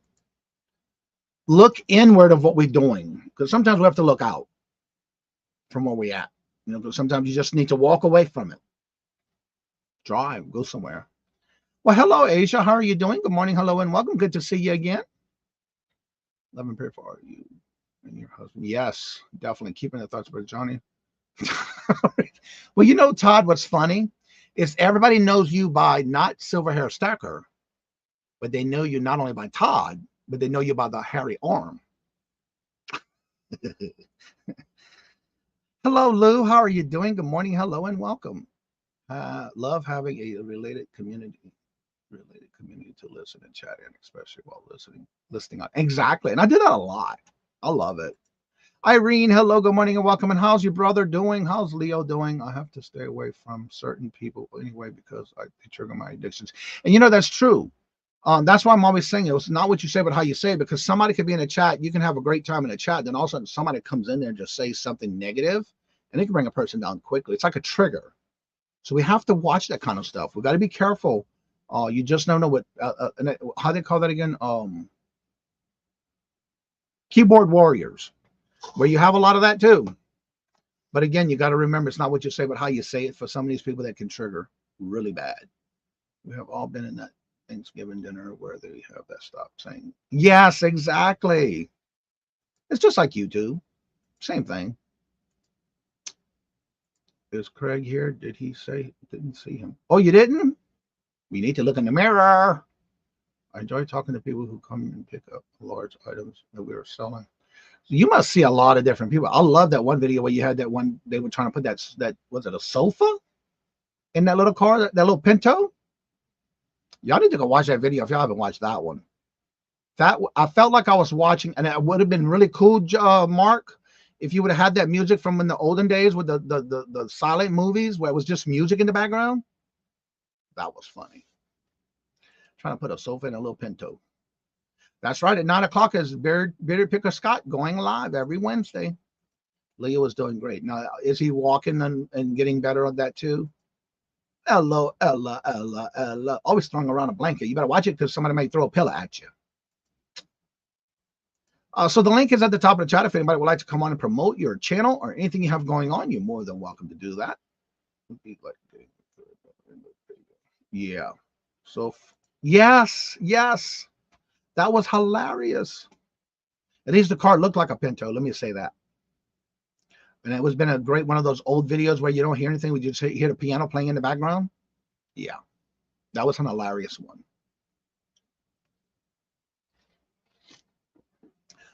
look inward of what we're doing, because sometimes we have to look out from where we're at. You know, because sometimes you just need to walk away from it. Drive, go somewhere. Well, hello, Asia. How are you doing? Good morning, hello, and welcome. Good to see you again. Love and pray for you and your husband. Yes, definitely. Keeping the thoughts about Johnny. Well, you know, Todd, what's funny is everybody knows you by not Silver Hair Stacker, but they know you not only by Todd, but they know you by the hairy arm. Hello, Lou. How are you doing? Good morning. Hello, and welcome. Love having a related community to listen and chat in, especially while listening on. Exactly. And I do that a lot. I love it. Irene, hello, good morning and welcome. And how's your brother doing? How's Leo doing? I have to stay away from certain people anyway, because they trigger my addictions. And you know, that's true. That's why I'm always saying it's not what you say, but how you say it, because somebody could be in a chat. You can have a great time in a chat. Then all of a sudden somebody comes in there and just says something negative, and it can bring a person down quickly. It's like a trigger. So we have to watch that kind of stuff. We got to be careful. You just don't know what, how they call that again? Keyboard warriors, where you have a lot of that too. But again, you got to remember, it's not what you say, but how you say it for some of these people that can trigger really bad. We have all been in that Thanksgiving dinner where they have that stop saying, yes, exactly. It's just like YouTube. Same thing. Is Craig here? Did he say? Didn't see him. Oh, you didn't? We need to look in the mirror. I enjoy talking to people who come and pick up large items that we are selling. So you must see a lot of different people. I love that one video where you had that one, they were trying to put that was it a sofa in that little car, that little Pinto? Y'all need to go watch that video if y'all haven't watched that one. That I felt like I was watching, and it would have been really cool, Mark, if you would have had that music from in the olden days with the silent movies where it was just music in the background. That was funny. Trying to put a sofa in a little Pinto. That's right. At 9 o'clock is Bearded Picker Scott going live every Wednesday. Leo is doing great. Now, is he walking and getting better on that too? Ella. Always throwing around a blanket. You better watch it because somebody might throw a pillow at you. So the link is at the top of the chat. If anybody would like to come on and promote your channel or anything you have going on, you're more than welcome to do that. Yeah. So, yes. That was hilarious. At least the car looked like a Pinto. Let me say that. And it was been a great one of those old videos where you don't hear anything. We just hear the piano playing in the background. Yeah. That was an hilarious one.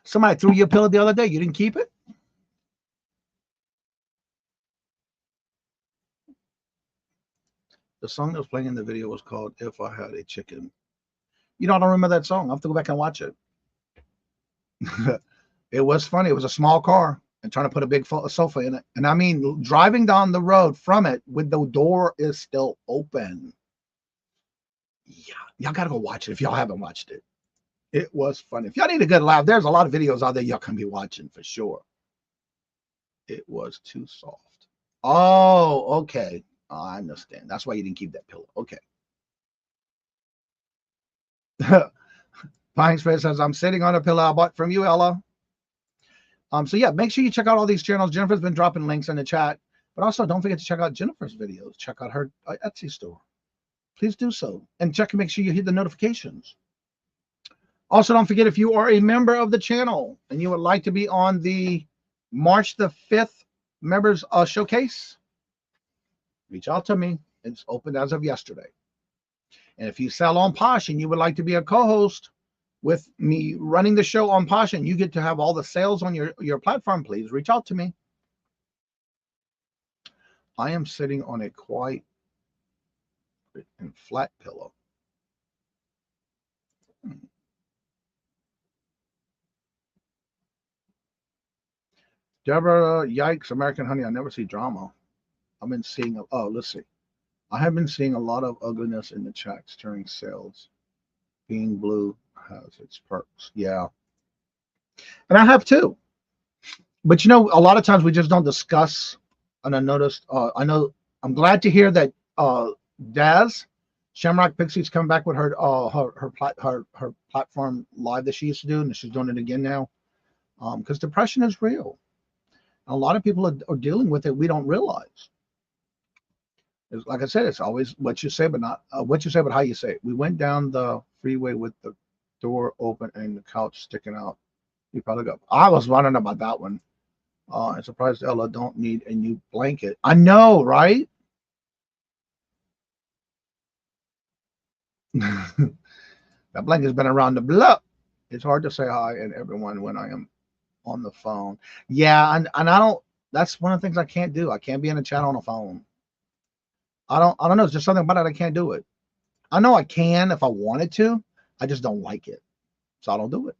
Somebody threw you a pillow the other day. You didn't keep it? The song that was playing in the video was called If I Had a Chicken. You know, I don't remember that song. I'll have to go back and watch it. It was funny. It was a small car and trying to put a big sofa in it. And I mean, driving down the road from it with the door is still open. Yeah, y'all got to go watch it if y'all haven't watched it. It was funny. If y'all need a good laugh, there's a lot of videos out there y'all can be watching for sure. It was too soft. Oh, okay. I understand. That's why you didn't keep that pillow. Okay. Pine Space says, I'm sitting on a pillow I bought from you, Ella. So yeah, make sure you check out all these channels. Jennifer's been dropping links in the chat, but also don't forget to check out Jennifer's videos. Check out her Etsy store. Please do so. And check and make sure you hit the notifications. Also, don't forget, if you are a member of the channel and you would like to be on the March the 5th members showcase, reach out to me. It's open as of yesterday. And if you sell on Posh and you would like to be a co-host with me running the show on Posh and you get to have all the sales on your platform, please reach out to me. I am sitting on a quite and flat pillow. Deborah, yikes, American Honey, I never see drama. I've been seeing, let's see. I have been seeing a lot of ugliness in the chats during sales. Being blue has its perks. Yeah. And I have too. But you know, a lot of times we just don't discuss. And I noticed, I'm glad to hear that Daz, Shamrock Pixie's come back with her platform live that she used to do, and she's doing it again now. Because depression is real. A lot of people are dealing with it. We don't realize. Like I said, it's always what you say, but not what you say, but how you say it. We went down the freeway with the door open and the couch sticking out. You probably go. I was wondering about that one. I'm surprised Ella don't need a new blanket. I know, right? That blanket's been around the block. It's hard to say hi and everyone when I am on the phone. Yeah, and I don't. That's one of the things I can't do. I can't be in a chat on a phone. I don't know. It's just something about it. I can't do it. I know I can if I wanted to. I just don't like it. So I don't do it.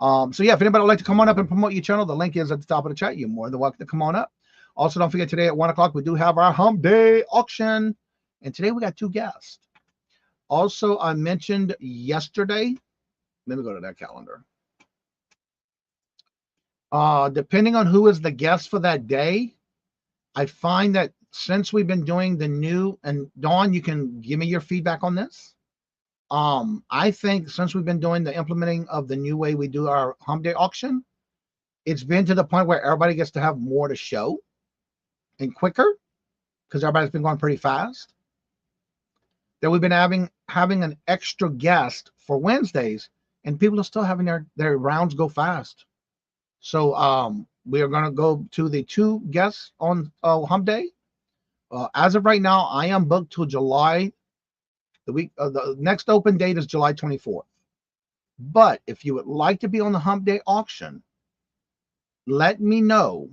So yeah, if anybody would like to come on up and promote your channel, the link is at the top of the chat. You're more than welcome to come on up. Also, don't forget today at 1 o'clock, we do have our Hump Day auction. And today we got 2 guests. Also, I mentioned yesterday, let me go to that calendar. Depending on who is the guest for that day, I find that since we've been doing the new, and Dawn, you can give me your feedback on this. I think since we've been doing the implementing of the new way we do our Hump Day auction, it's been to the point where everybody gets to have more to show and quicker because everybody's been going pretty fast. That we've been having an extra guest for Wednesdays, and people are still having their rounds go fast. So we are going to go to the 2 guests on Hump Day. As of right now, I am booked till July. The next open date is July 24th. But if you would like to be on the Hump Day auction, let me know,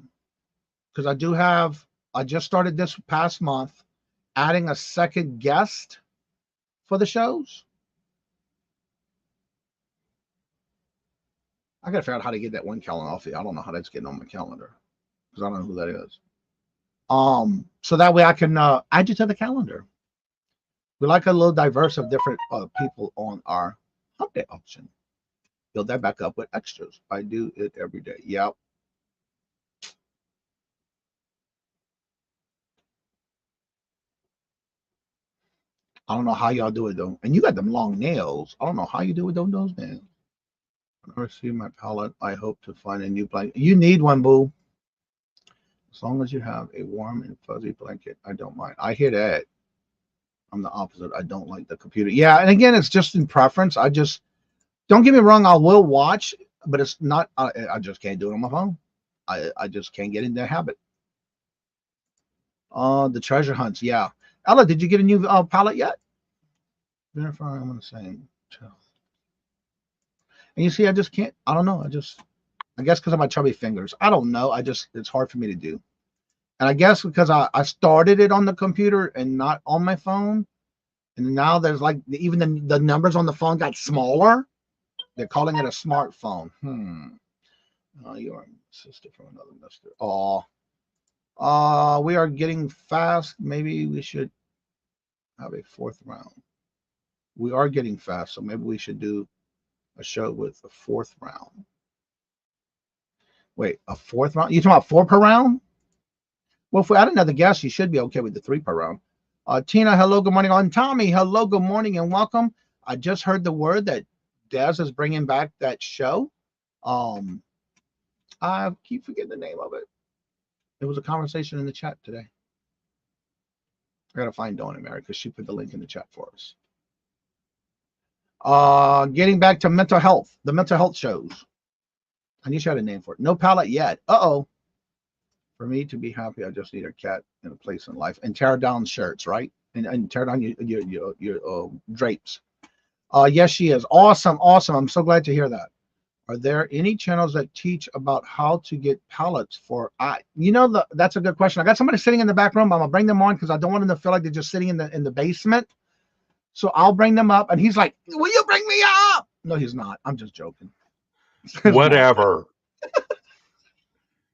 because I just started this past month adding a second guest for the shows. I got to figure out how to get that one calendar off here. I don't know how that's getting on my calendar because I don't know who that is. So that way I can add you to the calendar. We like a little diverse of different people on our hump day auction. Build that back up with extras. I do it every day. Yep. I don't know how y'all do it though. And you got them long nails. I don't know how you do it with those nails. I never see my palette. I hope to find a new blanket. You need one, boo. As long as you have a warm and fuzzy blanket, I don't mind. I hear that. I'm the opposite. I don't like the computer. Yeah, and again, it's just in preference. I just, don't get me wrong, I will watch, but it's not, I just can't do it on my phone. I just can't get in that habit. The treasure hunts, yeah. Ella, did you get a new palette yet? Verify I'm on the same. And you see, I just can't, I don't know. I guess because of my chubby fingers. I don't know. It's hard for me to do. And I guess because I started it on the computer and not on my phone. And now there's like, even the numbers on the phone got smaller. They're calling it a smartphone. Oh, you're a sister from another mister. We are getting fast. Maybe we should have a fourth round. We are getting fast, so maybe we should do a show with a fourth round. Wait, a fourth round? You talking about 4 per round? Well, if we add another guest, you should be okay with the 3 per round. Tina, hello, good morning. On Tommy, hello, good morning, and welcome. I just heard the word that Des is bringing back that show. I keep forgetting the name of it. It was a conversation in the chat today. I gotta find Dawn and Mary because she put the link in the chat for us. Getting back to mental health, the mental health shows. I need you had a name for it. No palette yet. Uh-oh. For me to be happy, I just need a cat and a place in life. And tear down shirts, right? And tear down your drapes. Yes, she is. Awesome, awesome. I'm so glad to hear that. Are there any channels that teach about how to get pallets for that's a good question. I got somebody sitting in the back room. I'm gonna bring them on because I don't want them to feel like they're just sitting in the basement. So I'll bring them up, and he's like, "Will you bring me up?" No, he's not. I'm just joking. Whatever.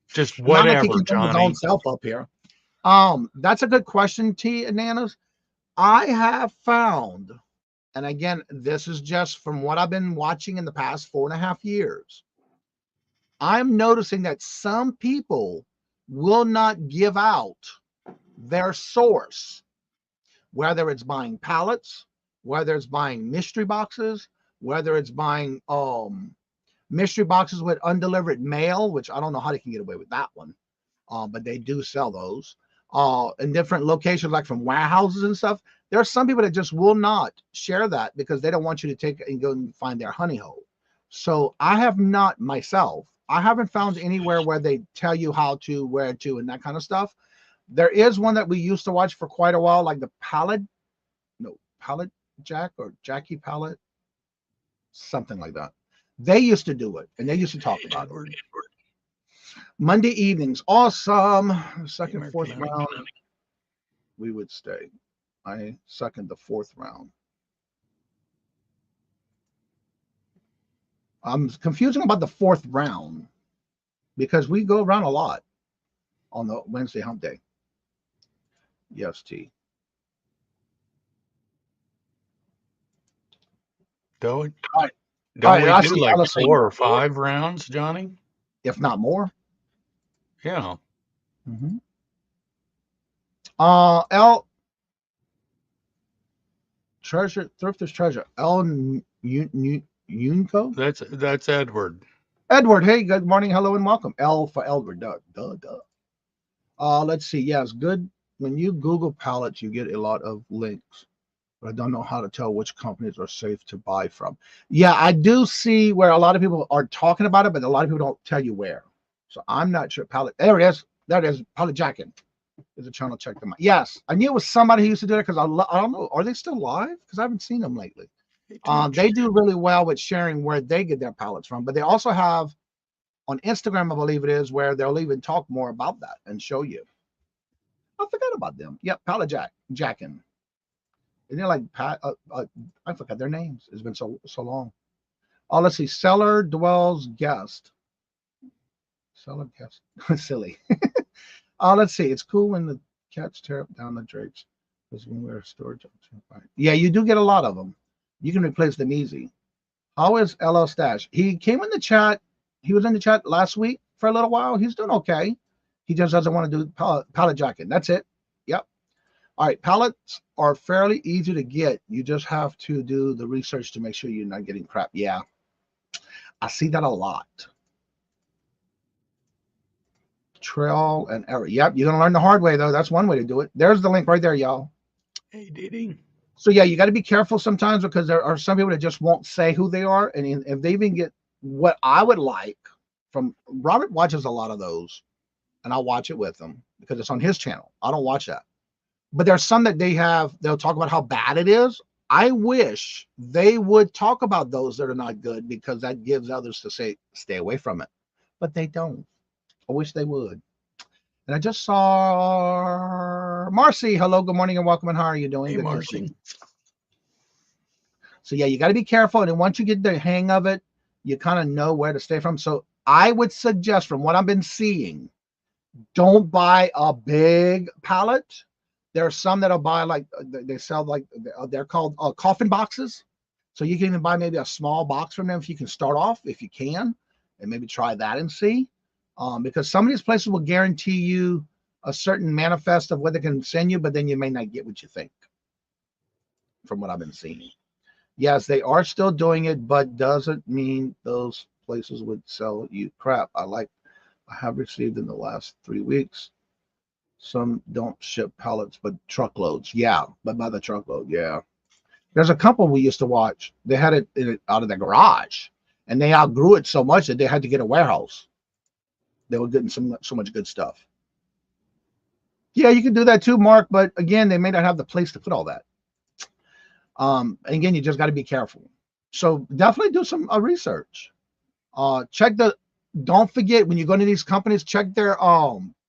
Just whatever, Johnny. His own self up here. That's a good question, T and Nanas. I have found, and again, this is just from what I've been watching in the past 4.5 years. I'm noticing that some people will not give out their source, whether it's buying pallets, whether it's buying mystery boxes, whether it's buying mystery boxes with undelivered mail, which I don't know how they can get away with that one, but they do sell those in different locations, like from warehouses and stuff. There are some people that just will not share that because they don't want you to take and go and find their honey hole. So I have not myself, I haven't found anywhere where they tell you how to, where to, and that kind of stuff. There is one that we used to watch for quite a while, like the Pallet Jack or Jackie Pallet, something like that. They used to do it, and they used to talk about it. Monday evenings, awesome. Second, fourth round, we would stay. I second the 4th round. I'm confusing about the 4th round because we go around a lot on the Wednesday hump day. Yes, T. Don't All right. we do like Alice 4 or 5 rounds, Johnny? If not more. Yeah. Mm-hmm. L treasure, thrifters treasure. L Unco. That's Edward. Edward, hey, good morning, hello, and welcome. L for Edward. Duh. Let's see. Yes, good. When you Google pallets, you get a lot of links, but I don't know how to tell which companies are safe to buy from. Yeah, I do see where a lot of people are talking about it, but a lot of people don't tell you where. So I'm not sure. Pallet. There it is. There it is. Pallet Jackin is a channel. Check them out. Yes, I knew it was somebody who used to do it because I don't know. Are they still live? Because I haven't seen them lately. They do really well with sharing where they get their pallets from, but they also have on Instagram, I believe it is, where they'll even talk more about that and show you. I forgot about them. Yep, Pallet Jackin. And they're like I forgot their names. It's been so long. Let's see. Seller Dwells Guest. Seller Guest. Silly. Let's see. It's cool when the cats tear up down the drapes. Because when we're storage option, right. Yeah, you do get a lot of them. You can replace them easy. How is LL Stash? He came in the chat. He was in the chat last week for a little while. He's doing okay. He just doesn't want to do pallet jacket. That's it. Yep. All right. Pallets are fairly easy to get. You just have to do the research to make sure you're not getting crap. Yeah. I see that a lot. Trial and error. Yep. You're going to learn the hard way, though. That's one way to do it. There's the link right there, y'all. Hey, Diddy. So yeah, you got to be careful sometimes because there are some people that just won't say who they are, and if they even get what I would like from Robert watches a lot of those, and I'll watch it with him because it's on his channel. I don't watch that, but there's some that they'll talk about how bad it is. I wish they would talk about those that are not good because that gives others to say stay away from it, but they don't. I wish they would. And I just saw Marcy. Hello, good morning, and welcome. And how are you doing? Hey, Good Marcy. So yeah, you got to be careful. And once you get the hang of it, you kind of know where to stay from. So I would suggest, from what I've been seeing, don't buy a big pallet. There are some that'll buy like they sell like they're called coffin boxes. So you can even buy maybe a small box from them if you can start off, if you can, and maybe try that and see. Because some of these places will guarantee you a certain manifest of what they can send you, but then you may not get what you think, from what I've been seeing. Yes, they are still doing it, but doesn't mean those places would sell you crap. I have received in the last 3 weeks. Some don't ship pallets, but truckloads. Yeah, but by the truckload, yeah. There's a couple we used to watch. They had it out of the garage, and they outgrew it so much that they had to get a warehouse. They were getting so much good stuff. Yeah, you can do that too, Mark. But again, they may not have the place to put all that. And again, you just got to be careful. So definitely do some research. Don't forget when you go to these companies, check their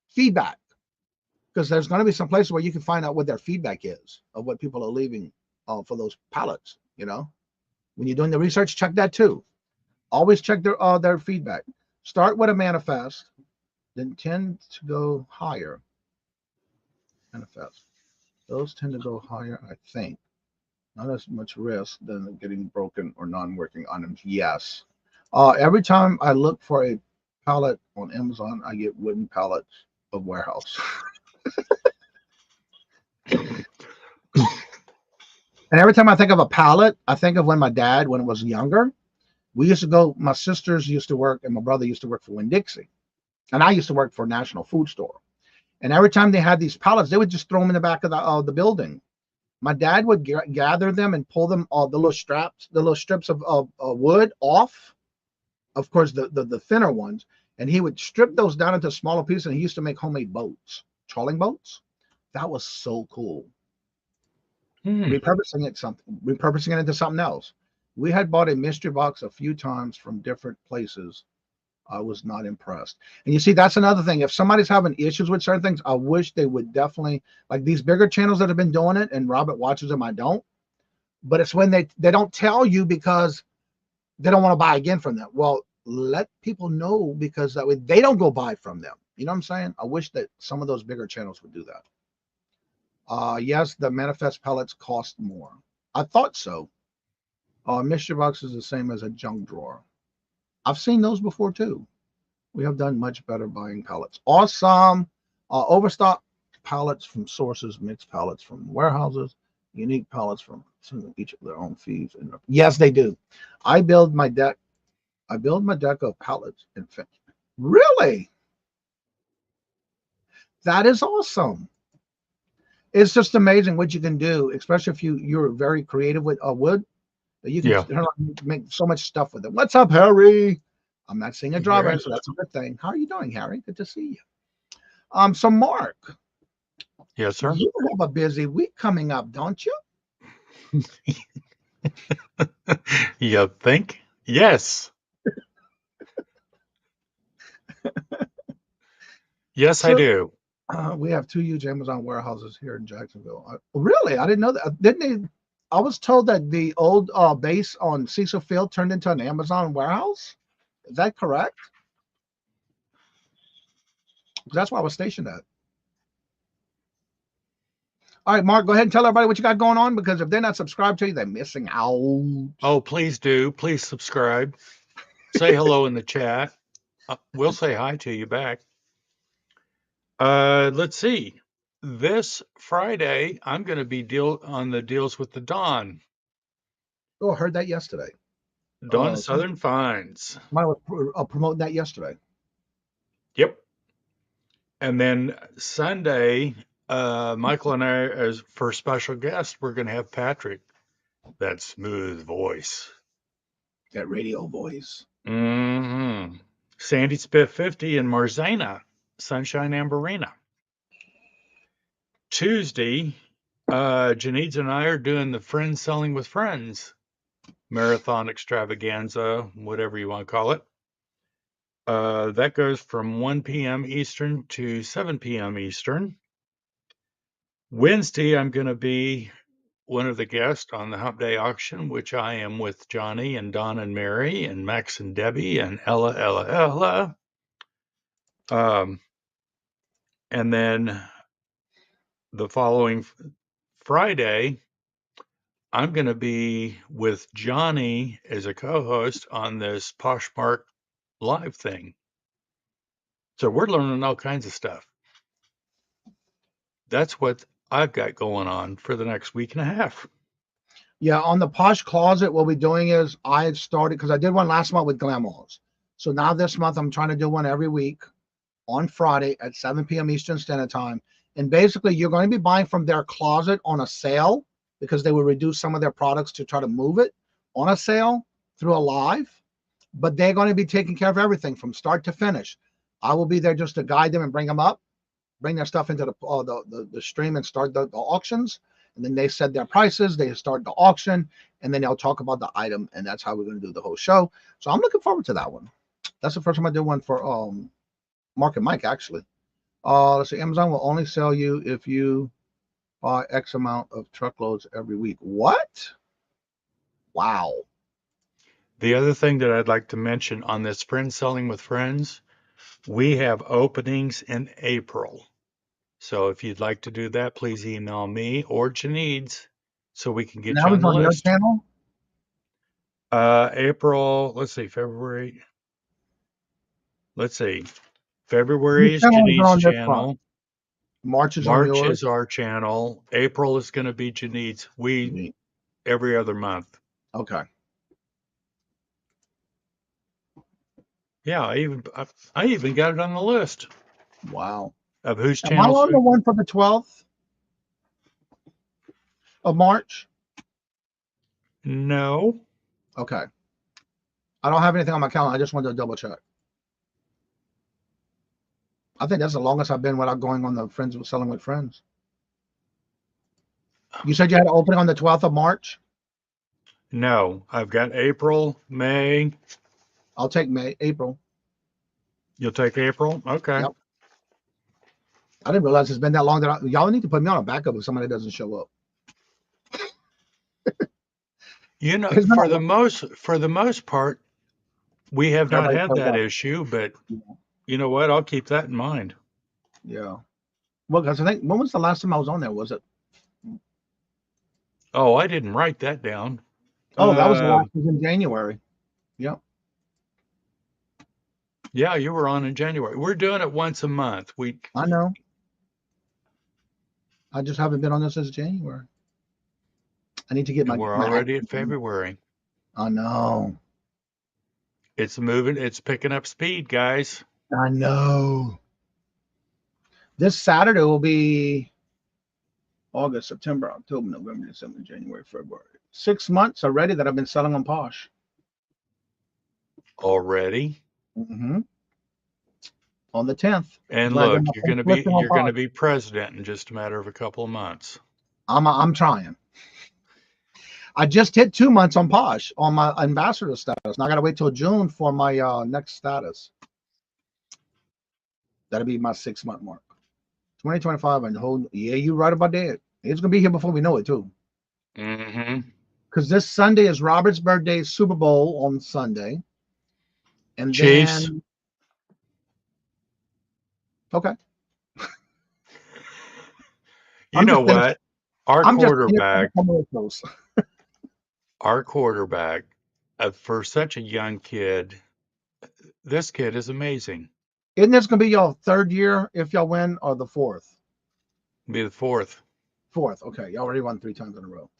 feedback, because there's going to be some places where you can find out what their feedback is of what people are leaving for those pallets. You know, when you're doing the research, check that too. Always check their feedback. Start with a manifest, then tend to go higher. Manifest. Those tend to go higher, I think. Not as much risk than getting broken or non-working items. Yes. Every time I look for a pallet on Amazon, I get wooden pallets of warehouse. And every time I think of a pallet, I think of when my dad, when I was younger, we used to go, my sisters used to work and my brother used to work for Winn-Dixie. And I used to work for a national food store. And every time they had these pallets, they would just throw them in the back of the building. My dad would gather them and pull them, the little strips of wood off. Of course, the thinner ones. And he would strip those down into smaller pieces. And he used to make homemade boats, trolling boats. That was so cool. Repurposing it into something else. We had bought a mystery box a few times from different places. I was not impressed. And you see, that's another thing. If somebody's having issues with certain things, I wish they would definitely, like these bigger channels that have been doing it, and Robert watches them, I don't. But it's when they don't tell you because they don't want to buy again from them. Well, let people know, because that way they don't go buy from them. You know what I'm saying? I wish that some of those bigger channels would do that. Yes, the manifest pellets cost more. I thought so. Mystery box is the same as a junk drawer. I've seen those before too. We have done much better buying pallets. Awesome. Overstock pallets from sources, mixed pallets from warehouses, unique pallets from each of their own fees. Yes, they do. I build my deck of pallets and finish. Really? That is awesome. It's just amazing what you can do, especially if you're very creative with wood. You can make so much stuff with it. What's up, Harry? I'm not seeing a driver, so that's a good thing. How are you doing, Harry? Good to see you. So Mark. Yes, sir. You have a busy week coming up, don't you? You think? Yes. Yes, I do. We have 2 huge Amazon warehouses here in Jacksonville. Really? I didn't know that. Didn't they? I was told that the old base on Cecil Field turned into an Amazon warehouse. Is that correct? That's where I was stationed at. All right, Mark, go ahead and tell everybody what you got going on, because if they're not subscribed to you, they're missing out. Oh, please do. Please subscribe. Say hello in the chat. We'll say hi to you back. Let's see. This Friday, I'm going to be on the Deals with the Dawn. Oh, I heard that yesterday. Dawn Southern Finds. I was promoting that yesterday. Yep. And then Sunday, Michael and I, as for special guest, we're going to have Patrick. That smooth voice. That radio voice. Mm-hmm. Sandy Spiff 50 in Marzana, Sunshine Amberina. Tuesday, Janice and I are doing the Friends Selling with Friends marathon extravaganza, whatever you want to call it. That goes from 1 p.m. Eastern to 7 p.m. Eastern. Wednesday, I'm going to be one of the guests on the Hump Day auction, which I am with Johnny and Don and Mary and Max and Debbie and Ella. And then the following Friday, I'm going to be with Johnny as a co-host on this Poshmark live thing. So we're learning all kinds of stuff. That's what I've got going on for the next week and a half. Yeah, on the Posh Closet, what we're doing is I've started, because I did one last month with Glamours. So now this month, I'm trying to do one every week on Friday at 7 p.m. Eastern Standard Time. And basically, you're going to be buying from their closet on a sale, because they will reduce some of their products to try to move it on a sale through a live. But they're going to be taking care of everything from start to finish. I will be there just to guide them and bring them up, bring their stuff into the stream and start the auctions. And then they set their prices, they start the auction, and then they'll talk about the item. And that's how we're going to do the whole show. So I'm looking forward to that one. That's the first time I did one for Mark and Mike, actually. Let's see. Amazon will only sell you if you buy X amount of truckloads every week. What? Wow. The other thing that I'd like to mention on this Friends Selling with Friends, we have openings in April. So if you'd like to do that, please email me or Janice so we can get you on the list. Your channel? April, let's see, February. Let's see. February is Janice's channel. March is on yours. Is our channel. April is going to be Janice. Every other month. Okay. Yeah, I even got it on the list. Wow. Of whose channel? Am I on the one for the 12th of March? No. Okay. I don't have anything on my calendar. I just wanted to double check. I think that's the longest I've been without going on the Friends with Selling with Friends. You said you had an opening on the 12th of March? No, I've got April, May. I'll take April. You'll take April? Okay. Yep. I didn't realize it's been that long that y'all need to put me on a backup if somebody doesn't show up. You know, for the most part, we have not had that issue, but you know what? I'll keep that in mind. Yeah. Well, because I think, when was the last time I was on there? Was it? Oh, I didn't write that down. Oh, that was the last one in January. Yep. Yeah, you were on in January. We're doing it once a month. I know. I just haven't been on this since January. I need to get We're already in February. I know. It's moving. It's picking up speed, guys. I know. This Saturday will be August, September, October, November, December, January, February. 6 months already that I've been selling on Posh. Already? Mm-hmm. On the 10th. And look, you're going to be president in just a matter of a couple of months. I'm trying. I just hit 2 months on Posh on my ambassador status. Now I got to wait till June for my next status. That'll be my 6 month mark. 2025 and the whole you're right about that. It's gonna be here before we know it too. Mm-hmm. Because this Sunday is Robert's birthday, Super Bowl on Sunday, and Chiefs. Then okay. You know what? Our I'm just quarterback, commercials. for such a young kid, this kid is amazing. Isn't this going to be your third year if y'all win, or the fourth? Be the fourth. Fourth. Okay, y'all already won 3 times in a row.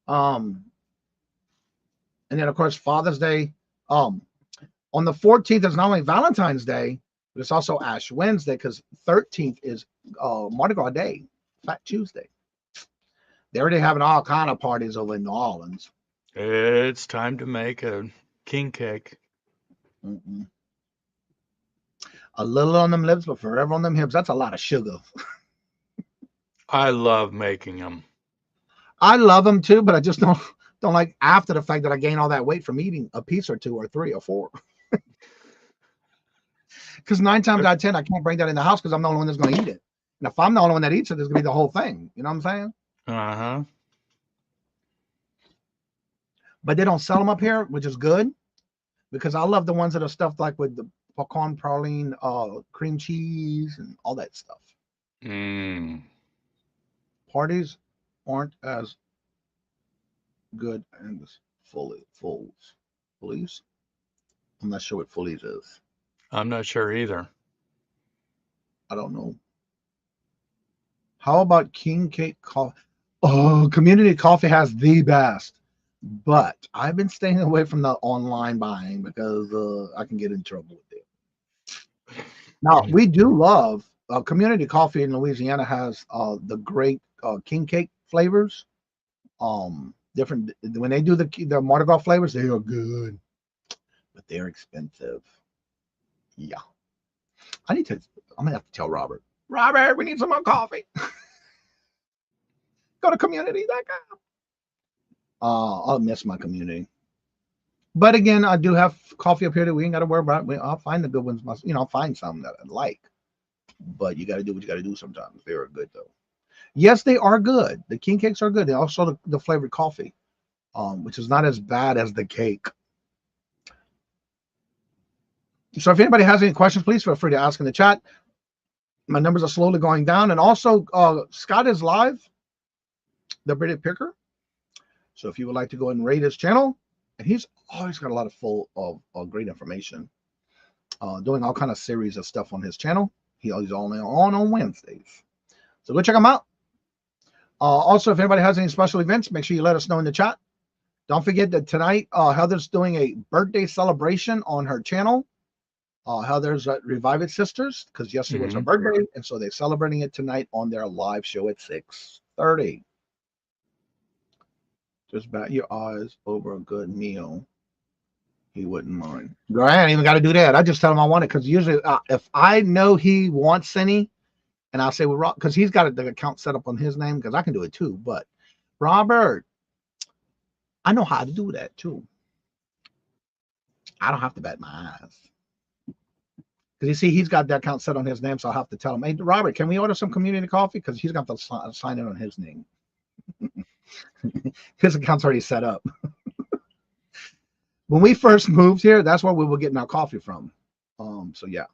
And then of course Father's Day. On the 14th is not only Valentine's Day, but it's also Ash Wednesday, because 13th is Mardi Gras Day, Fat Tuesday. They're already having all kind of parties over in New Orleans. It's time to make a king cake. Mm-mm. A little on them lips, but forever on them hips. That's a lot of sugar. I love making them. I love them too, but I just don't like after the fact that I gain all that weight from eating a piece or 2 or 3 or 4. Because 9 times out of 10, I can't bring that in the house because I'm the only one that's going to eat it. And if I'm the only one that eats it, it's going to be the whole thing. You know what I'm saying? Uh-huh. But they don't sell them up here, which is good, because I love the ones that are stuffed like with the pecan praline, cream cheese, and all that stuff. Parties aren't as good as Fullies. I'm not sure what Fullies is. I'm not sure either. I don't know. How about King Cake Coffee? Oh, Community Coffee has the best. But I've been staying away from the online buying because I can get in trouble with it. Now, we do love Community Coffee in Louisiana has the great king cake flavors. Different when they do the Mardi Gras flavors, they are good, but they're expensive. Yeah, I'm gonna have to tell Robert, we need some more coffee. Go to community.com. I'll miss my community. But again, I do have coffee up here that we ain't got to worry about. I'll find the good ones. I'll find some that I like. But you got to do what you got to do sometimes. They are good, though. Yes, they are good. The king cakes are good. They also the flavored coffee, which is not as bad as the cake. So if anybody has any questions, please feel free to ask in the chat. My numbers are slowly going down. And also, Scott is live, the British Picker. So if you would like to go and rate his channel, and he's always got a lot of full of great information, doing all kind of series of stuff on his channel. He's only on Wednesdays. So go check him out. Also, if anybody has any special events, make sure you let us know in the chat. Don't forget that tonight, Heather's doing a birthday celebration on her channel. Heather's at Revive It Sisters, because yesterday was her birthday, and so they're celebrating it tonight on their live show at 6:30. Just bat your eyes over a good meal. He wouldn't mind. Girl, I ain't even got to do that. I just tell him I want it, because usually if I know he wants any, and I'll say, well, Rob, because he's got the account set up on his name, because I can do it too. But Robert, I know how to do that too. I don't have to bat my eyes. Because you see, he's got that account set on his name, so I'll have to tell him, hey, Robert, can we order some community coffee? Because he's got to sign in on his name. His account's already set up. When we first moved here, that's where we were getting our coffee from. So yeah.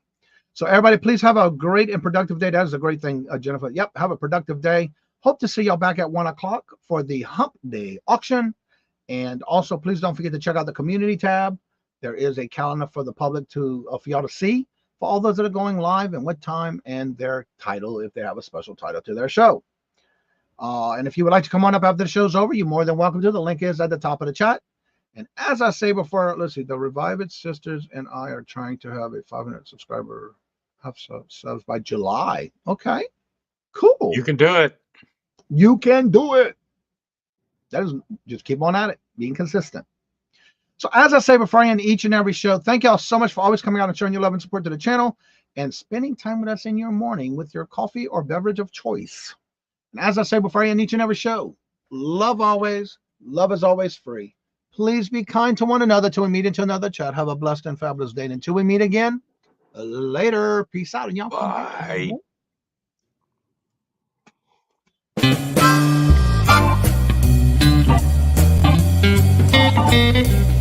So everybody, please have a great and productive day. That is a great thing, Jennifer. Yep, have a productive day. Hope to see y'all back at 1 o'clock for the Hump Day auction. And also, please don't forget to check out the community tab. There is a calendar for the public for y'all to see, for all those that are going live and what time and their title, if they have a special title to their show. And if you would like to come on up after the show's over, you're more than welcome to. The link is at the top of the chat. And as I say before, let's see, the Revive It Sisters and I are trying to have a 500 subscriber subs by July. Okay, cool. You can do it. You can do it. That is, just keep on at it, being consistent. So as I say before I end each and every show, thank y'all so much for always coming out and showing your love and support to the channel and spending time with us in your morning with your coffee or beverage of choice. And as I say before I end each and every show, love always, love is always free. Please be kind to one another till we meet into another chat. Have a blessed and fabulous day. And until we meet again, later. Peace out. And y'all Bye. Come back.